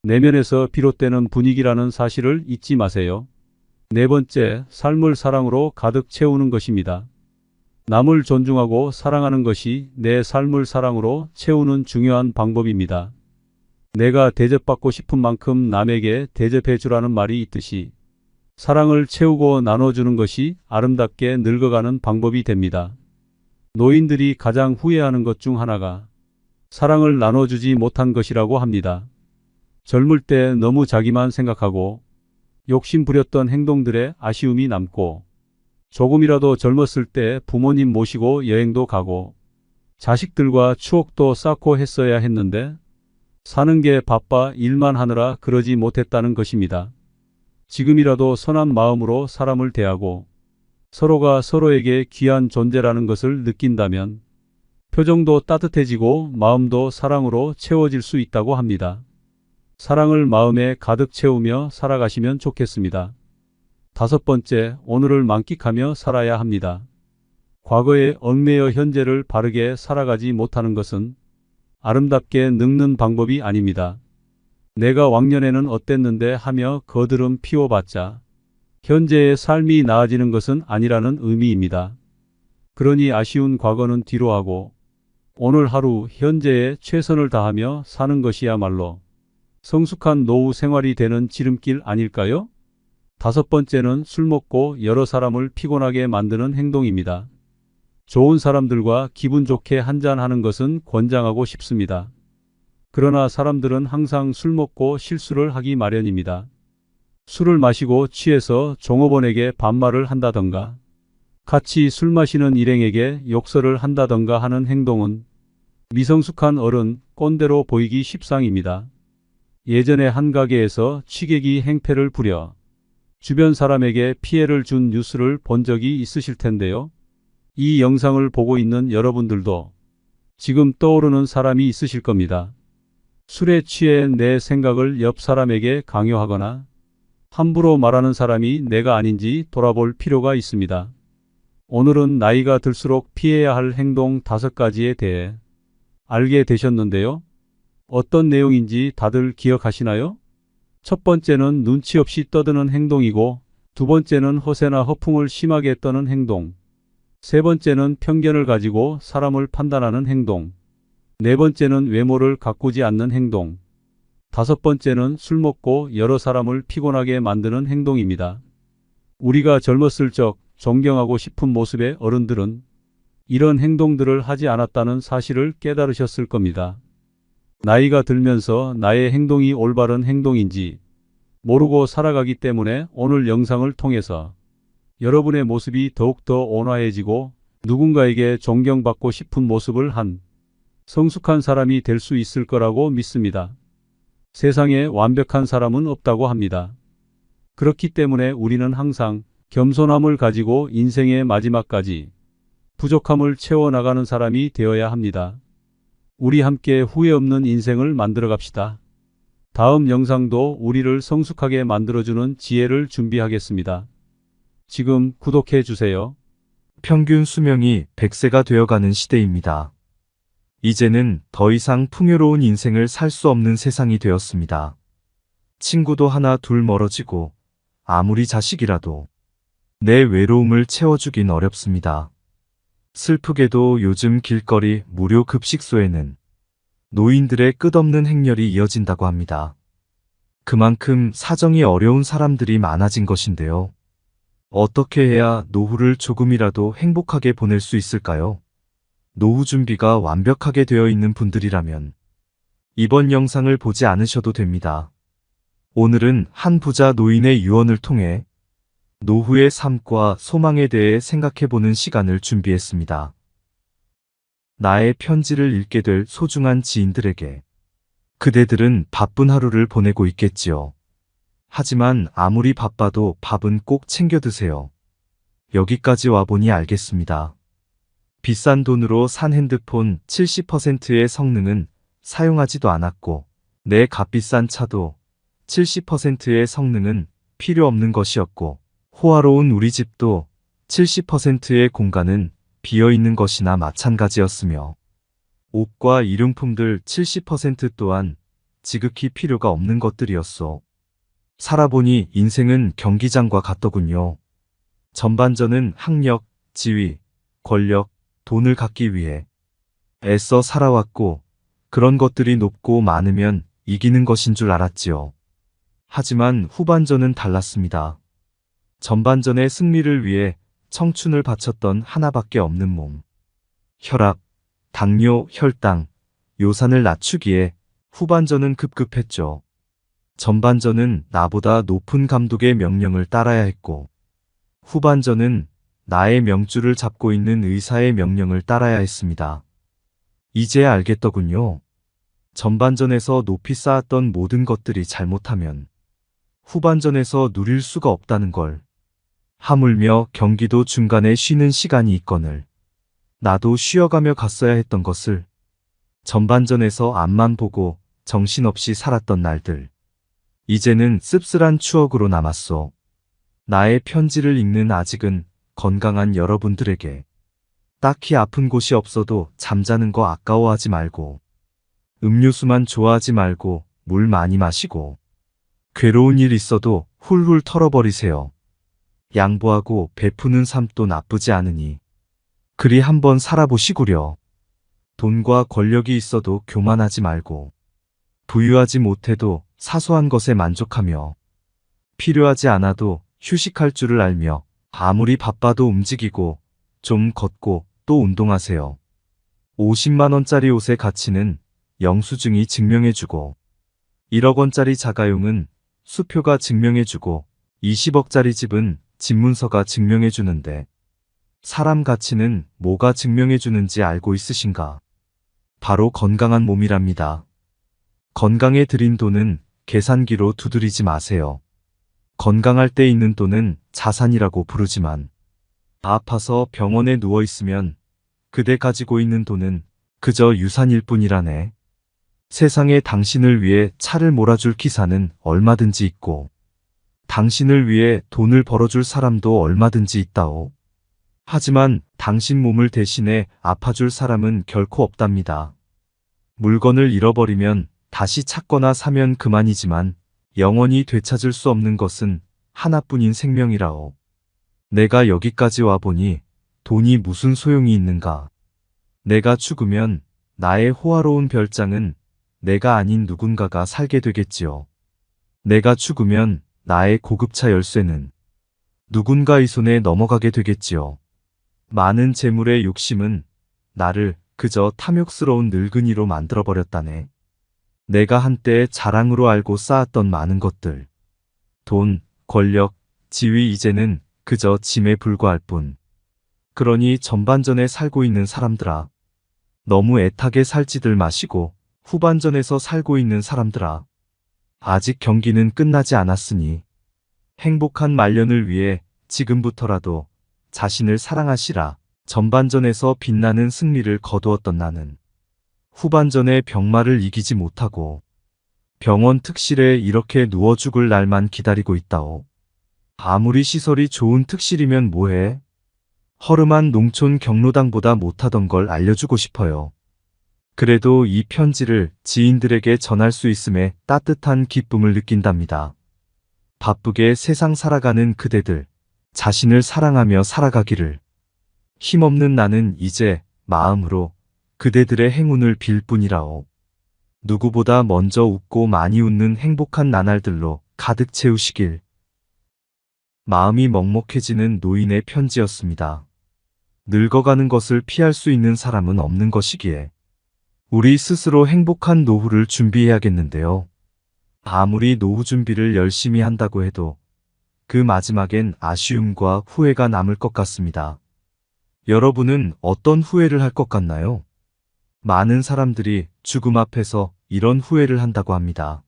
내면에서 비롯되는 분위기라는 사실을 잊지 마세요. 네 번째, 삶을 사랑으로 가득 채우는 것입니다. 남을 존중하고 사랑하는 것이 내 삶을 사랑으로 채우는 중요한 방법입니다. 내가 대접받고 싶은 만큼 남에게 대접해 주라는 말이 있듯이 사랑을 채우고 나눠주는 것이 아름답게 늙어가는 방법이 됩니다. 노인들이 가장 후회하는 것 중 하나가 사랑을 나눠주지 못한 것이라고 합니다. 젊을 때 너무 자기만 생각하고 욕심 부렸던 행동들에 아쉬움이 남고 조금이라도 젊었을 때 부모님 모시고 여행도 가고 자식들과 추억도 쌓고 했어야 했는데 사는 게 바빠 일만 하느라 그러지 못했다는 것입니다. 지금이라도 선한 마음으로 사람을 대하고 서로가 서로에게 귀한 존재라는 것을 느낀다면 표정도 따뜻해지고 마음도 사랑으로 채워질 수 있다고 합니다. 사랑을 마음에 가득 채우며 살아가시면 좋겠습니다. 다섯 번째, 오늘을 만끽하며 살아야 합니다. 과거에 얽매여 현재를 바르게 살아가지 못하는 것은 아름답게 늙는 방법이 아닙니다. 내가 왕년에는 어땠는데 하며 거드름 피워봤자 현재의 삶이 나아지는 것은 아니라는 의미입니다. 그러니 아쉬운 과거는 뒤로 하고 오늘 하루 현재에 최선을 다하며 사는 것이야말로 성숙한 노후 생활이 되는 지름길 아닐까요? 다섯 번째는 술 먹고 여러 사람을 피곤하게 만드는 행동입니다. 좋은 사람들과 기분 좋게 한잔하는 것은 권장하고 싶습니다. 그러나 사람들은 항상 술 먹고 실수를 하기 마련입니다. 술을 마시고 취해서 종업원에게 반말을 한다던가 같이 술 마시는 일행에게 욕설을 한다던가 하는 행동은 미성숙한 어른 꼰대로 보이기 십상입니다. 예전에 한 가게에서 취객이 행패를 부려 주변 사람에게 피해를 준 뉴스를 본 적이 있으실 텐데요. 이 영상을 보고 있는 여러분들도 지금 떠오르는 사람이 있으실 겁니다. 술에 취해 내 생각을 옆 사람에게 강요하거나 함부로 말하는 사람이 내가 아닌지 돌아볼 필요가 있습니다. 오늘은 나이가 들수록 피해야 할 행동 5가지에 대해 알게 되셨는데요. 어떤 내용인지 다들 기억하시나요? 첫 번째는 눈치 없이 떠드는 행동이고, 두 번째는 허세나 허풍을 심하게 떠는 행동, 세 번째는 편견을 가지고 사람을 판단하는 행동, 네 번째는 외모를 가꾸지 않는 행동, 다섯 번째는 술 먹고 여러 사람을 피곤하게 만드는 행동입니다. 우리가 젊었을 적 존경하고 싶은 모습의 어른들은 이런 행동들을 하지 않았다는 사실을 깨달으셨을 겁니다. 나이가 들면서 나의 행동이 올바른 행동인지 모르고 살아가기 때문에 오늘 영상을 통해서 여러분의 모습이 더욱더 온화해지고 누군가에게 존경받고 싶은 모습을 한 성숙한 사람이 될 수 있을 거라고 믿습니다. 세상에 완벽한 사람은 없다고 합니다. 그렇기 때문에 우리는 항상 겸손함을 가지고 인생의 마지막까지 부족함을 채워나가는 사람이 되어야 합니다. 우리 함께 후회 없는 인생을 만들어 갑시다. 다음 영상도 우리를 성숙하게 만들어주는 지혜를 준비하겠습니다. 지금 구독해 주세요. 평균 수명이 100세가 되어가는 시대입니다. 이제는 더 이상 풍요로운 인생을 살 수 없는 세상이 되었습니다. 친구도 하나 둘 멀어지고 아무리 자식이라도 내 외로움을 채워주긴 어렵습니다. 슬프게도 요즘 길거리 무료 급식소에는 노인들의 끝없는 행렬이 이어진다고 합니다. 그만큼 사정이 어려운 사람들이 많아진 것인데요. 어떻게 해야 노후를 조금이라도 행복하게 보낼 수 있을까요? 노후 준비가 완벽하게 되어 있는 분들이라면 이번 영상을 보지 않으셔도 됩니다. 오늘은 한 부자 노인의 유언을 통해 노후의 삶과 소망에 대해 생각해보는 시간을 준비했습니다. 나의 편지를 읽게 될 소중한 지인들에게 그대들은 바쁜 하루를 보내고 있겠지요. 하지만 아무리 바빠도 밥은 꼭 챙겨 드세요. 여기까지 와보니 알겠습니다. 비싼 돈으로 산 핸드폰 70%의 성능은 사용하지도 않았고 내 값비싼 차도 70%의 성능은 필요 없는 것이었고 호화로운 우리 집도 70%의 공간은 비어있는 것이나 마찬가지였으며 옷과 일용품들 70% 또한 지극히 필요가 없는 것들이었소. 살아보니 인생은 경기장과 같더군요. 전반전은 학력, 지위, 권력, 돈을 갖기 위해 애써 살아왔고 그런 것들이 높고 많으면 이기는 것인 줄 알았지요. 하지만 후반전은 달랐습니다. 전반전의 승리를 위해 청춘을 바쳤던 하나밖에 없는 몸. 혈압, 당뇨, 혈당, 요산을 낮추기에 후반전은 급급했죠. 전반전은 나보다 높은 감독의 명령을 따라야 했고, 후반전은 나의 명줄을 잡고 있는 의사의 명령을 따라야 했습니다. 이제야 알겠더군요. 전반전에서 높이 쌓았던 모든 것들이 잘못하면 후반전에서 누릴 수가 없다는 걸. 하물며 경기도 중간에 쉬는 시간이 있거늘 나도 쉬어가며 갔어야 했던 것을. 전반전에서 앞만 보고 정신없이 살았던 날들. 이제는 씁쓸한 추억으로 남았소. 나의 편지를 읽는 아직은 건강한 여러분들에게 딱히 아픈 곳이 없어도 잠자는 거 아까워하지 말고, 음료수만 좋아하지 말고 물 많이 마시고, 괴로운 일 있어도 훌훌 털어버리세요. 양보하고 베푸는 삶도 나쁘지 않으니 그리 한번 살아보시구려. 돈과 권력이 있어도 교만하지 말고, 부유하지 못해도 사소한 것에 만족하며, 필요하지 않아도 휴식할 줄을 알며, 아무리 바빠도 움직이고 좀 걷고 또 운동하세요. 50만 원짜리 옷의 가치는 영수증이 증명해주고, 1억 원짜리 자가용은 수표가 증명해주고, 20억짜리 집은 집문서가 증명해주는데, 사람 가치는 뭐가 증명해주는지 알고 있으신가? 바로 건강한 몸이랍니다. 건강에 들인 돈은 계산기로 두드리지 마세요. 건강할 때 있는 돈은 자산이라고 부르지만, 아파서 병원에 누워있으면 그대 가지고 있는 돈은 그저 유산일 뿐이라네. 세상에 당신을 위해 차를 몰아줄 기사는 얼마든지 있고, 당신을 위해 돈을 벌어줄 사람도 얼마든지 있다오. 하지만 당신 몸을 대신해 아파줄 사람은 결코 없답니다. 물건을 잃어버리면 다시 찾거나 사면 그만이지만 영원히 되찾을 수 없는 것은 하나뿐인 생명이라오. 내가 여기까지 와보니 돈이 무슨 소용이 있는가. 내가 죽으면 나의 호화로운 별장은 내가 아닌 누군가가 살게 되겠지요. 내가 죽으면 나의 고급차 열쇠는 누군가의 손에 넘어가게 되겠지요. 많은 재물의 욕심은 나를 그저 탐욕스러운 늙은이로 만들어버렸다네. 내가 한때 자랑으로 알고 쌓았던 많은 것들, 돈, 권력, 지위 이제는 그저 짐에 불과할 뿐. 그러니 전반전에 살고 있는 사람들아, 너무 애타게 살지들 마시고 후반전에서 살고 있는 사람들아, 아직 경기는 끝나지 않았으니 행복한 말년을 위해 지금부터라도 자신을 사랑하시라. 전반전에서 빛나는 승리를 거두었던 나는 후반전에 병마를 이기지 못하고 병원 특실에 이렇게 누워 죽을 날만 기다리고 있다오. 아무리 시설이 좋은 특실이면 뭐해? 허름한 농촌 경로당보다 못하던 걸 알려주고 싶어요. 그래도 이 편지를 지인들에게 전할 수 있음에 따뜻한 기쁨을 느낀답니다. 바쁘게 세상 살아가는 그대들, 자신을 사랑하며 살아가기를. 힘없는 나는 이제 마음으로 그대들의 행운을 빌 뿐이라오. 누구보다 먼저 웃고 많이 웃는 행복한 나날들로 가득 채우시길. 마음이 먹먹해지는 노인의 편지였습니다. 늙어가는 것을 피할 수 있는 사람은 없는 것이기에 우리 스스로 행복한 노후를 준비해야겠는데요. 아무리 노후 준비를 열심히 한다고 해도 그 마지막엔 아쉬움과 후회가 남을 것 같습니다. 여러분은 어떤 후회를 할 것 같나요? 많은 사람들이 죽음 앞에서 이런 후회를 한다고 합니다.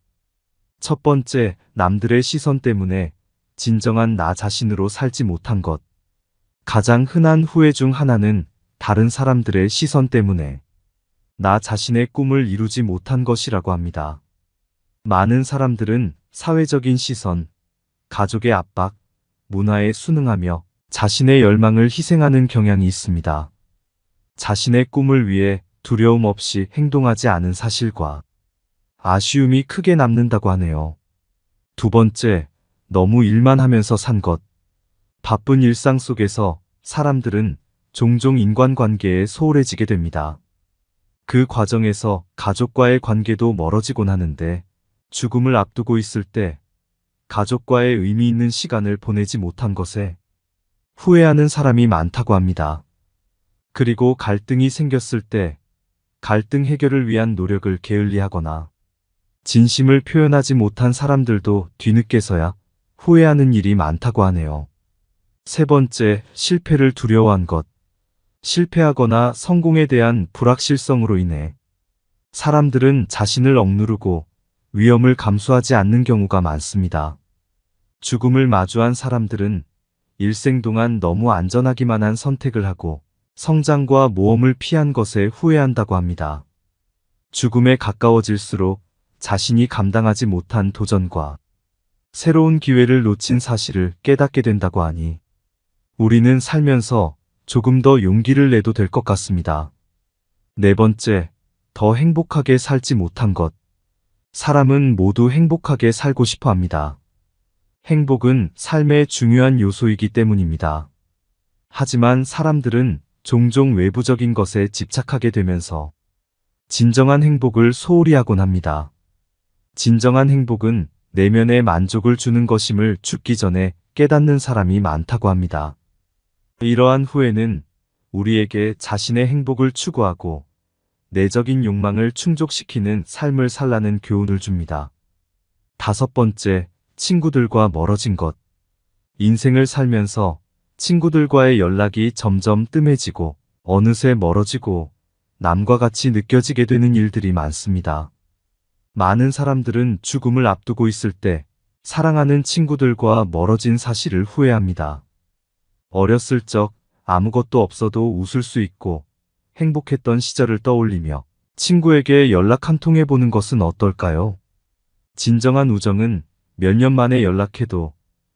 첫 번째, 남들의 시선 때문에 진정한 나 자신으로 살지 못한 것. 가장 흔한 후회 중 하나는 다른 사람들의 시선 때문에 나 자신의 꿈을 이루지 못한 것이라고 합니다. 많은 사람들은 사회적인 시선, 가족의 압박, 문화에 순응하며 자신의 열망을 희생하는 경향이 있습니다. 자신의 꿈을 위해 두려움 없이 행동하지 않은 사실과 아쉬움이 크게 남는다고 하네요. 두 번째, 너무 일만 하면서 산 것. 바쁜 일상 속에서 사람들은 종종 인간관계에 소홀해지게 됩니다. 그 과정에서 가족과의 관계도 멀어지곤 하는데 죽음을 앞두고 있을 때 가족과의 의미 있는 시간을 보내지 못한 것에 후회하는 사람이 많다고 합니다. 그리고 갈등이 생겼을 때 갈등 해결을 위한 노력을 게을리하거나 진심을 표현하지 못한 사람들도 뒤늦게서야 후회하는 일이 많다고 하네요. 세 번째, 실패를 두려워한 것. 실패하거나 성공에 대한 불확실성으로 인해 사람들은 자신을 억누르고 위험을 감수하지 않는 경우가 많습니다. 죽음을 마주한 사람들은 일생 동안 너무 안전하기만 한 선택을 하고 성장과 모험을 피한 것에 후회한다고 합니다. 죽음에 가까워질수록 자신이 감당하지 못한 도전과 새로운 기회를 놓친 사실을 깨닫게 된다고 하니 우리는 살면서 조금 더 용기를 내도 될 것 같습니다. 네 번째, 더 행복하게 살지 못한 것. 사람은 모두 행복하게 살고 싶어 합니다. 행복은 삶의 중요한 요소이기 때문입니다. 하지만 사람들은 종종 외부적인 것에 집착하게 되면서 진정한 행복을 소홀히 하곤 합니다. 진정한 행복은 내면의 만족을 주는 것임을 죽기 전에 깨닫는 사람이 많다고 합니다. 이러한 후회는 우리에게 자신의 행복을 추구하고 내적인 욕망을 충족시키는 삶을 살라는 교훈을 줍니다. 다섯 번째, 친구들과 멀어진 것. 인생을 살면서 친구들과의 연락이 점점 뜸해지고 어느새 멀어지고 남과 같이 느껴지게 되는 일들이 많습니다. 많은 사람들은 죽음을 앞두고 있을 때 사랑하는 친구들과 멀어진 사실을 후회합니다. 어렸을 적 아무것도 없어도 웃을 수 있고 행복했던 시절을 떠올리며 친구에게 연락 한 통 해보는 것은 어떨까요? 진정한 우정은 몇 년 만에 연락해도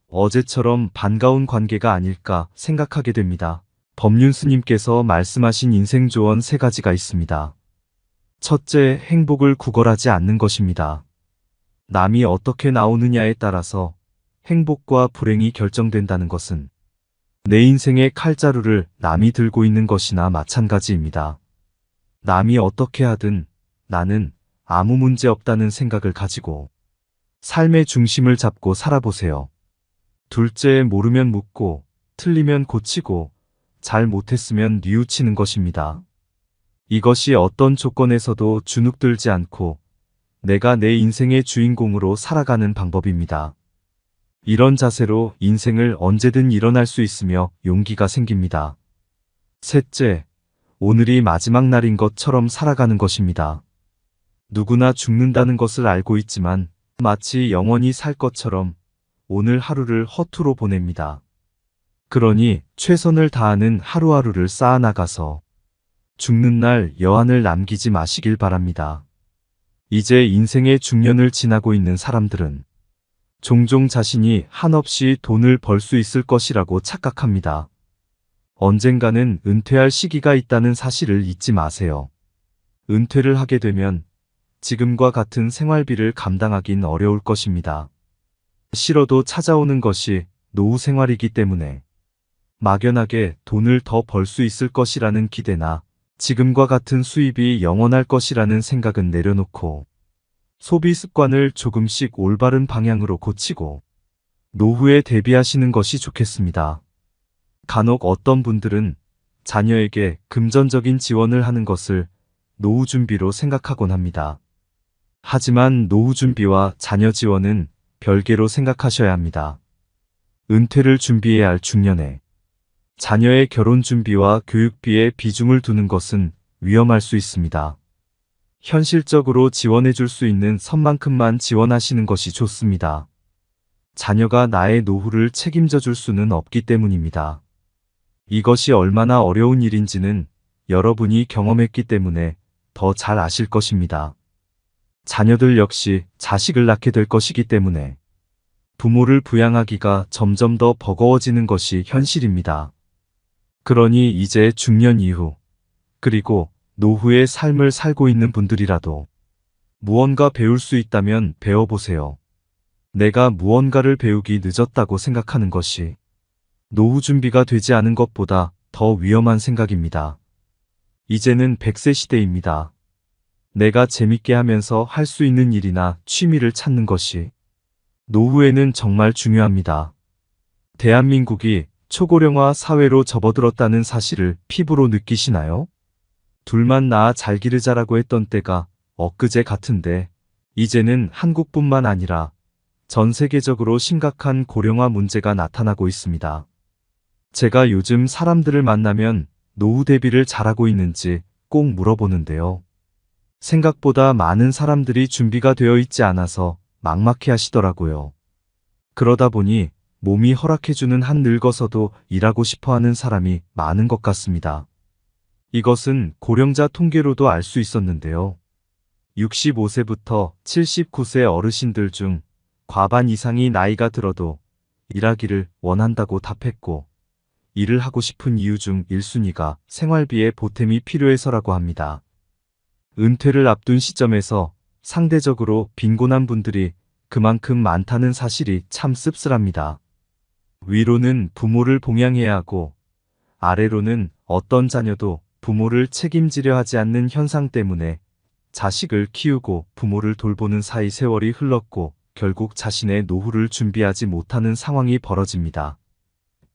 어제처럼 반가운 관계가 아닐까 생각하게 됩니다. 법륜 스님께서 말씀하신 인생 조언 3가지가 있습니다. 첫째, 행복을 구걸하지 않는 것입니다. 남이 어떻게 나오느냐에 따라서 행복과 불행이 결정된다는 것은 내 인생의 칼자루를 남이 들고 있는 것이나 마찬가지입니다. 남이 어떻게 하든 나는 아무 문제 없다는 생각을 가지고 삶의 중심을 잡고 살아보세요. 둘째, 모르면 묻고 틀리면 고치고 잘 못했으면 뉘우치는 것입니다. 이것이 어떤 조건에서도 주눅들지 않고 내가 내 인생의 주인공으로 살아가는 방법입니다. 이런 자세로 인생을 언제든 일어날 수 있으며 용기가 생깁니다. 셋째, 오늘이 마지막 날인 것처럼 살아가는 것입니다. 누구나 죽는다는 것을 알고 있지만 마치 영원히 살 것처럼 오늘 하루를 허투루 보냅니다. 그러니 최선을 다하는 하루하루를 쌓아나가서 죽는 날 여한을 남기지 마시길 바랍니다. 이제 인생의 중년을 지나고 있는 사람들은 종종 자신이 한없이 돈을 벌 수 있을 것이라고 착각합니다. 언젠가는 은퇴할 시기가 있다는 사실을 잊지 마세요. 은퇴를 하게 되면 지금과 같은 생활비를 감당하긴 어려울 것입니다. 싫어도 찾아오는 것이 노후 생활이기 때문에 막연하게 돈을 더 벌 수 있을 것이라는 기대나 지금과 같은 수입이 영원할 것이라는 생각은 내려놓고 소비 습관을 조금씩 올바른 방향으로 고치고 노후에 대비하시는 것이 좋겠습니다. 간혹 어떤 분들은 자녀에게 금전적인 지원을 하는 것을 노후 준비로 생각하곤 합니다. 하지만 노후 준비와 자녀 지원은 별개로 생각하셔야 합니다. 은퇴를 준비해야 할 중년에 자녀의 결혼 준비와 교육비에 비중을 두는 것은 위험할 수 있습니다. 현실적으로 지원해 줄 수 있는 선만큼만 지원하시는 것이 좋습니다. 자녀가 나의 노후를 책임져 줄 수는 없기 때문입니다. 이것이 얼마나 어려운 일인지는 여러분이 경험했기 때문에 더 잘 아실 것입니다. 자녀들 역시 자식을 낳게 될 것이기 때문에 부모를 부양하기가 점점 더 버거워지는 것이 현실입니다. 그러니 이제 중년 이후 그리고 노후의 삶을 살고 있는 분들이라도 무언가 배울 수 있다면 배워보세요. 내가 무언가를 배우기 늦었다고 생각하는 것이 노후 준비가 되지 않은 것보다 더 위험한 생각입니다. 이제는 100세 시대입니다. 내가 재밌게 하면서 할 수 있는 일이나 취미를 찾는 것이 노후에는 정말 중요합니다. 대한민국이 초고령화 사회로 접어들었다는 사실을 피부로 느끼시나요? 둘만 낳아 잘 기르자라고 했던 때가 엊그제 같은데 이제는 한국뿐만 아니라 전 세계적으로 심각한 고령화 문제가 나타나고 있습니다. 제가 요즘 사람들을 만나면 노후 대비를 잘하고 있는지 꼭 물어보는데요. 생각보다 많은 사람들이 준비가 되어 있지 않아서 막막해 하시더라고요. 그러다 보니 몸이 허락해주는 한 늙어서도 일하고 싶어 하는 사람이 많은 것 같습니다. 이것은 고령자 통계로도 알 수 있었는데요. 65세부터 79세 어르신들 중 과반 이상이 나이가 들어도 일하기를 원한다고 답했고, 일을 하고 싶은 이유 중 1순위가 생활비에 보탬이 필요해서라고 합니다. 은퇴를 앞둔 시점에서 상대적으로 빈곤한 분들이 그만큼 많다는 사실이 참 씁쓸합니다. 위로는 부모를 봉양해야 하고 아래로는 어떤 자녀도 부모를 책임지려 하지 않는 현상 때문에 자식을 키우고 부모를 돌보는 사이 세월이 흘렀고 결국 자신의 노후를 준비하지 못하는 상황이 벌어집니다.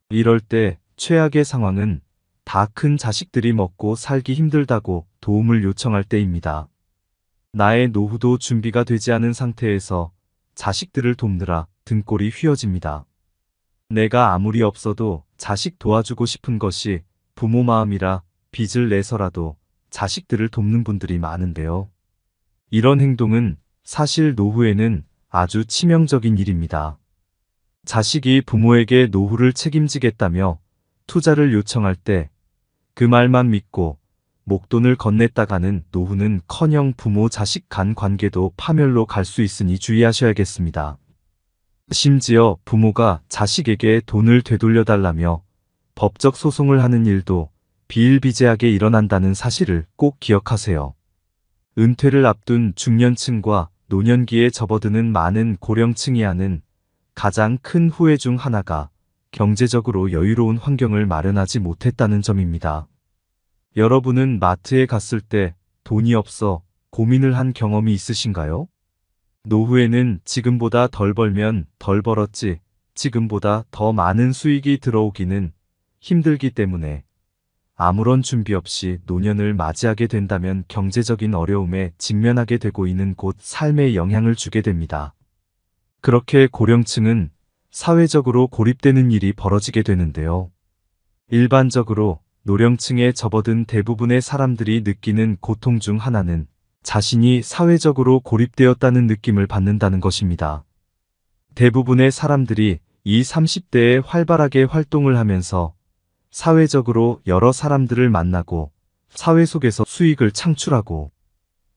이럴 때 최악의 상황은 다 큰 자식들이 먹고 살기 힘들다고 도움을 요청할 때입니다. 나의 노후도 준비가 되지 않은 상태에서 자식들을 돕느라 등골이 휘어집니다. 내가 아무리 없어도 자식 도와주고 싶은 것이 부모 마음이라 빚을 내서라도 자식들을 돕는 분들이 많은데요. 이런 행동은 사실 노후에는 아주 치명적인 일입니다. 자식이 부모에게 노후를 책임지겠다며 투자를 요청할 때 그 말만 믿고 목돈을 건넸다가는 노후는커녕 부모 자식 간 관계도 파멸로 갈 수 있으니 주의하셔야겠습니다. 심지어 부모가 자식에게 돈을 되돌려달라며 법적 소송을 하는 일도 비일비재하게 일어난다는 사실을 꼭 기억하세요. 은퇴를 앞둔 중년층과 노년기에 접어드는 많은 고령층이 하는 가장 큰 후회 중 하나가 경제적으로 여유로운 환경을 마련하지 못했다는 점입니다. 여러분은 마트에 갔을 때 돈이 없어 고민을 한 경험이 있으신가요? 노후에는 지금보다 덜 벌면 덜 벌었지 지금보다 더 많은 수익이 들어오기는 힘들기 때문에 아무런 준비 없이 노년을 맞이하게 된다면 경제적인 어려움에 직면하게 되고 있는 곳 삶에 영향을 주게 됩니다. 그렇게 고령층은 사회적으로 고립되는 일이 벌어지게 되는데요. 일반적으로 노령층에 접어든 대부분의 사람들이 느끼는 고통 중 하나는 자신이 사회적으로 고립되었다는 느낌을 받는다는 것입니다. 대부분의 사람들이 이 30대에 활발하게 활동을 하면서 사회적으로 여러 사람들을 만나고 사회 속에서 수익을 창출하고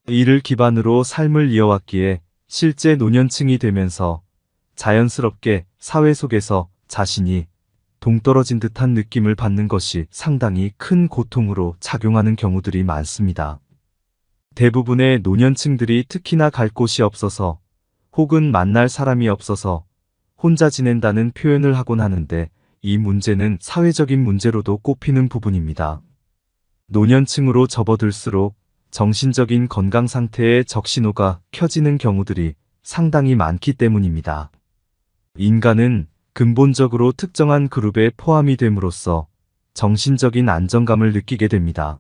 이를 기반으로 삶을 이어왔기에 실제 노년층이 되면서 자연스럽게 사회 속에서 자신이 동떨어진 듯한 느낌을 받는 것이 상당히 큰 고통으로 작용하는 경우들이 많습니다. 대부분의 노년층들이 특히나 갈 곳이 없어서 혹은 만날 사람이 없어서 혼자 지낸다는 표현을 하곤 하는데 이 문제는 사회적인 문제로도 꼽히는 부분입니다. 노년층으로 접어들수록 정신적인 건강 상태에 적신호가 켜지는 경우들이 상당히 많기 때문입니다. 인간은 근본적으로 특정한 그룹에 포함이 됨으로써 정신적인 안정감을 느끼게 됩니다.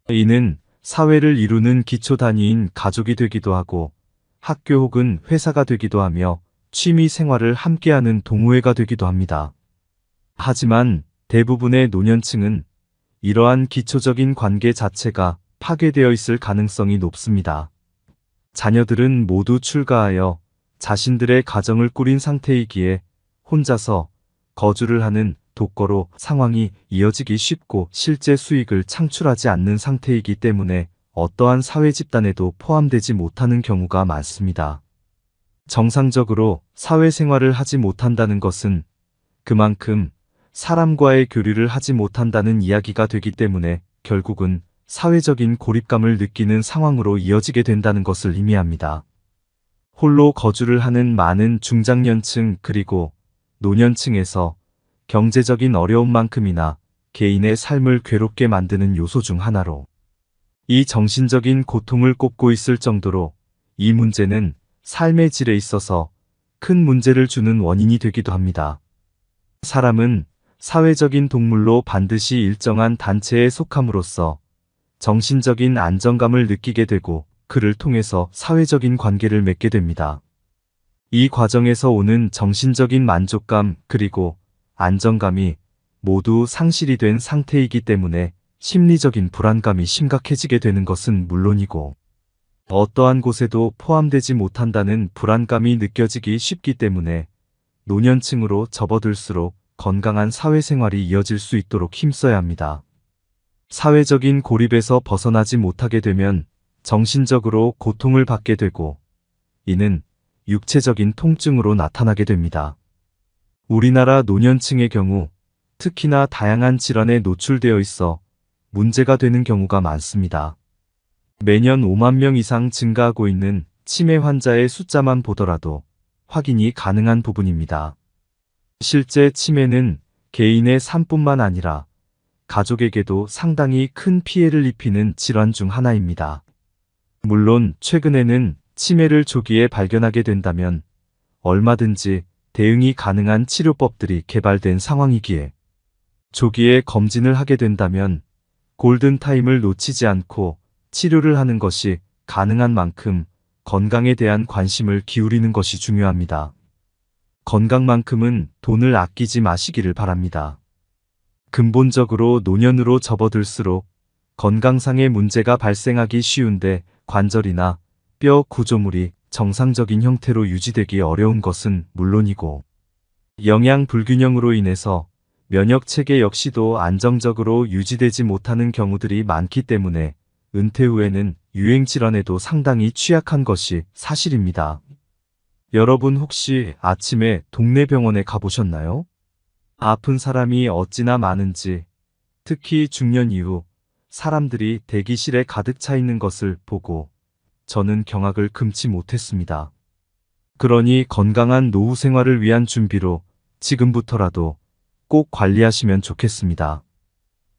이는 사회를 이루는 기초 단위인 가족이 되기도 하고 학교 혹은 회사가 되기도 하며 취미 생활을 함께하는 동호회가 되기도 합니다. 하지만 대부분의 노년층은 이러한 기초적인 관계 자체가 파괴되어 있을 가능성이 높습니다. 자녀들은 모두 출가하여 자신들의 가정을 꾸린 상태이기에 혼자서 거주를 하는 독거로 상황이 이어지기 쉽고 실제 수익을 창출하지 않는 상태이기 때문에 어떠한 사회 집단에도 포함되지 못하는 경우가 많습니다. 정상적으로 사회생활을 하지 못한다는 것은 그만큼 사람과의 교류를 하지 못한다는 이야기가 되기 때문에 결국은 사회적인 고립감을 느끼는 상황으로 이어지게 된다는 것을 의미합니다. 홀로 거주를 하는 많은 중장년층 그리고 노년층에서 경제적인 어려움만큼이나 개인의 삶을 괴롭게 만드는 요소 중 하나로 이 정신적인 고통을 꼽고 있을 정도로 이 문제는 삶의 질에 있어서 큰 문제를 주는 원인이 되기도 합니다. 사람은 사회적인 동물로 반드시 일정한 단체에 속함으로써 정신적인 안정감을 느끼게 되고 그를 통해서 사회적인 관계를 맺게 됩니다. 이 과정에서 오는 정신적인 만족감 그리고 안정감이 모두 상실이 된 상태이기 때문에 심리적인 불안감이 심각해지게 되는 것은 물론이고 어떠한 곳에도 포함되지 못한다는 불안감이 느껴지기 쉽기 때문에 노년층으로 접어들수록 건강한 사회생활이 이어질 수 있도록 힘써야 합니다. 사회적인 고립에서 벗어나지 못하게 되면 정신적으로 고통을 받게 되고 이는 육체적인 통증으로 나타나게 됩니다. 우리나라 노년층의 경우 특히나 다양한 질환에 노출되어 있어 문제가 되는 경우가 많습니다. 매년 5만 명 이상 증가하고 있는 치매 환자의 숫자만 보더라도 확인이 가능한 부분입니다. 실제 치매는 개인의 삶뿐만 아니라 가족에게도 상당히 큰 피해를 입히는 질환 중 하나입니다. 물론 최근에는 치매를 조기에 발견하게 된다면 얼마든지 대응이 가능한 치료법들이 개발된 상황이기에 조기에 검진을 하게 된다면 골든타임을 놓치지 않고 치료를 하는 것이 가능한 만큼 건강에 대한 관심을 기울이는 것이 중요합니다. 건강만큼은 돈을 아끼지 마시기를 바랍니다. 근본적으로 노년으로 접어들수록 건강상의 문제가 발생하기 쉬운데 관절이나 뼈 구조물이 정상적인 형태로 유지되기 어려운 것은 물론이고 영양 불균형으로 인해서 면역 체계 역시도 안정적으로 유지되지 못하는 경우들이 많기 때문에 은퇴 후에는 유행 질환에도 상당히 취약한 것이 사실입니다. 여러분 혹시 아침에 동네 병원에 가보셨나요? 아픈 사람이 어찌나 많은지, 특히 중년 이후 사람들이 대기실에 가득 차 있는 것을 보고 저는 경악을 금치 못했습니다. 그러니 건강한 노후 생활을 위한 준비로 지금부터라도 꼭 관리하시면 좋겠습니다.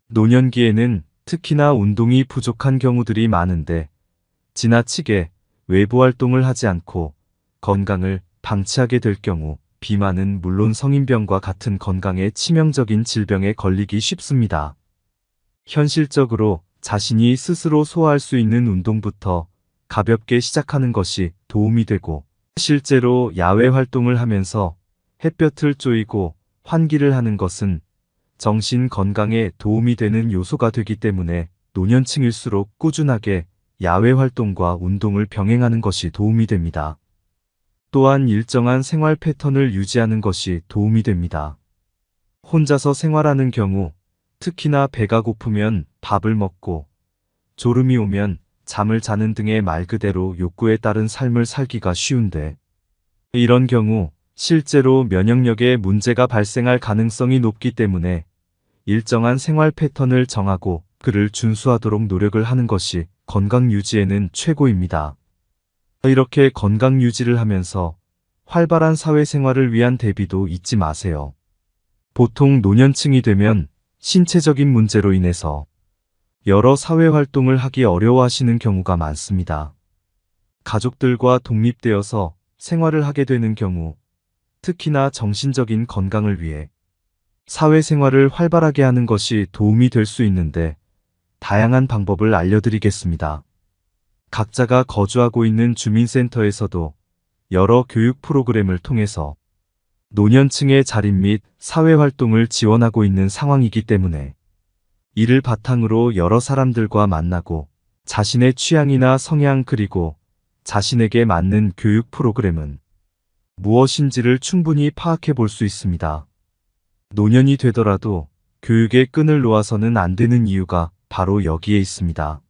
노년기에는 특히나 운동이 부족한 경우들이 많은데 지나치게 외부 활동을 하지 않고 건강을 방치하게 될 경우 비만은 물론 성인병과 같은 건강에 치명적인 질병에 걸리기 쉽습니다. 현실적으로 자신이 스스로 소화할 수 있는 운동부터 가볍게 시작하는 것이 도움이 되고 실제로 야외 활동을 하면서 햇볕을 쬐이고 환기를 하는 것은 정신 건강에 도움이 되는 요소가 되기 때문에 노년층일수록 꾸준하게 야외 활동과 운동을 병행하는 것이 도움이 됩니다. 또한 일정한 생활 패턴을 유지하는 것이 도움이 됩니다. 혼자서 생활하는 경우 특히나 배가 고프면 밥을 먹고 졸음이 오면 잠을 자는 등의 말 그대로 욕구에 따른 삶을 살기가 쉬운데 이런 경우 실제로 면역력에 문제가 발생할 가능성이 높기 때문에 일정한 생활 패턴을 정하고 그를 준수하도록 노력을 하는 것이 건강 유지에는 최고입니다. 이렇게 건강 유지를 하면서 활발한 사회생활을 위한 대비도 잊지 마세요. 보통 노년층이 되면 신체적인 문제로 인해서 여러 사회활동을 하기 어려워하시는 경우가 많습니다. 가족들과 독립되어서 생활을 하게 되는 경우 특히나 정신적인 건강을 위해 사회생활을 활발하게 하는 것이 도움이 될 수 있는데 다양한 방법을 알려드리겠습니다. 각자가 거주하고 있는 주민센터에서도 여러 교육 프로그램을 통해서 노년층의 자립 및 사회활동을 지원하고 있는 상황이기 때문에 이를 바탕으로 여러 사람들과 만나고 자신의 취향이나 성향 그리고 자신에게 맞는 교육 프로그램은 무엇인지를 충분히 파악해 볼 수 있습니다. 노년이 되더라도 교육의 끈을 놓아서는 안 되는 이유가 바로 여기에 있습니다.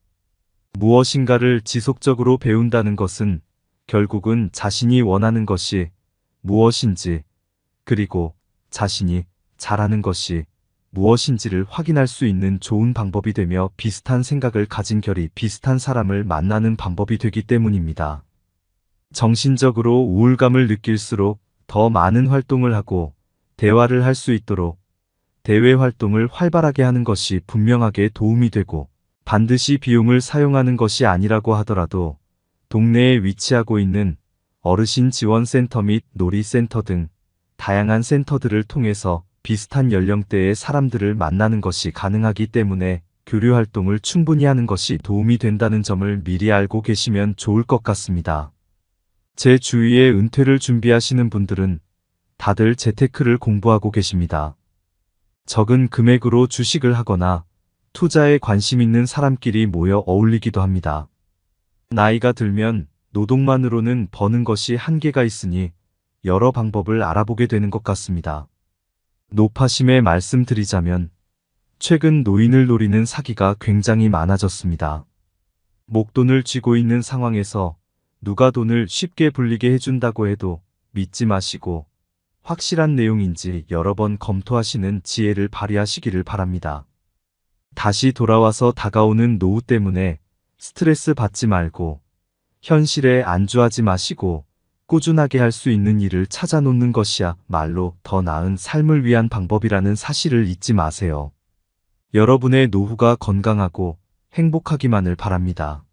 무엇인가를 지속적으로 배운다는 것은 결국은 자신이 원하는 것이 무엇인지 그리고 자신이 잘하는 것이 무엇인지를 확인할 수 있는 좋은 방법이 되며 비슷한 생각을 가진 결이 비슷한 사람을 만나는 방법이 되기 때문입니다. 정신적으로 우울감을 느낄수록 더 많은 활동을 하고 대화를 할 수 있도록 대외 활동을 활발하게 하는 것이 분명하게 도움이 되고, 반드시 비용을 사용하는 것이 아니라고 하더라도 동네에 위치하고 있는 어르신 지원센터 및 놀이센터 등 다양한 센터들을 통해서 비슷한 연령대의 사람들을 만나는 것이 가능하기 때문에 교류 활동을 충분히 하는 것이 도움이 된다는 점을 미리 알고 계시면 좋을 것 같습니다. 제 주위에 은퇴를 준비하시는 분들은 다들 재테크를 공부하고 계십니다. 적은 금액으로 주식을 하거나 투자에 관심 있는 사람끼리 모여 어울리기도 합니다. 나이가 들면 노동만으로는 버는 것이 한계가 있으니 여러 방법을 알아보게 되는 것 같습니다. 노파심에 말씀드리자면 최근 노인을 노리는 사기가 굉장히 많아졌습니다. 목돈을 쥐고 있는 상황에서 누가 돈을 쉽게 불리게 해준다고 해도 믿지 마시고 확실한 내용인지 여러 번 검토하시는 지혜를 발휘하시기를 바랍니다. 다시 돌아와서 다가오는 노후 때문에 스트레스 받지 말고 현실에 안주하지 마시고 꾸준하게 할 수 있는 일을 찾아놓는 것이야말로 더 나은 삶을 위한 방법이라는 사실을 잊지 마세요. 여러분의 노후가 건강하고 행복하기만을 바랍니다.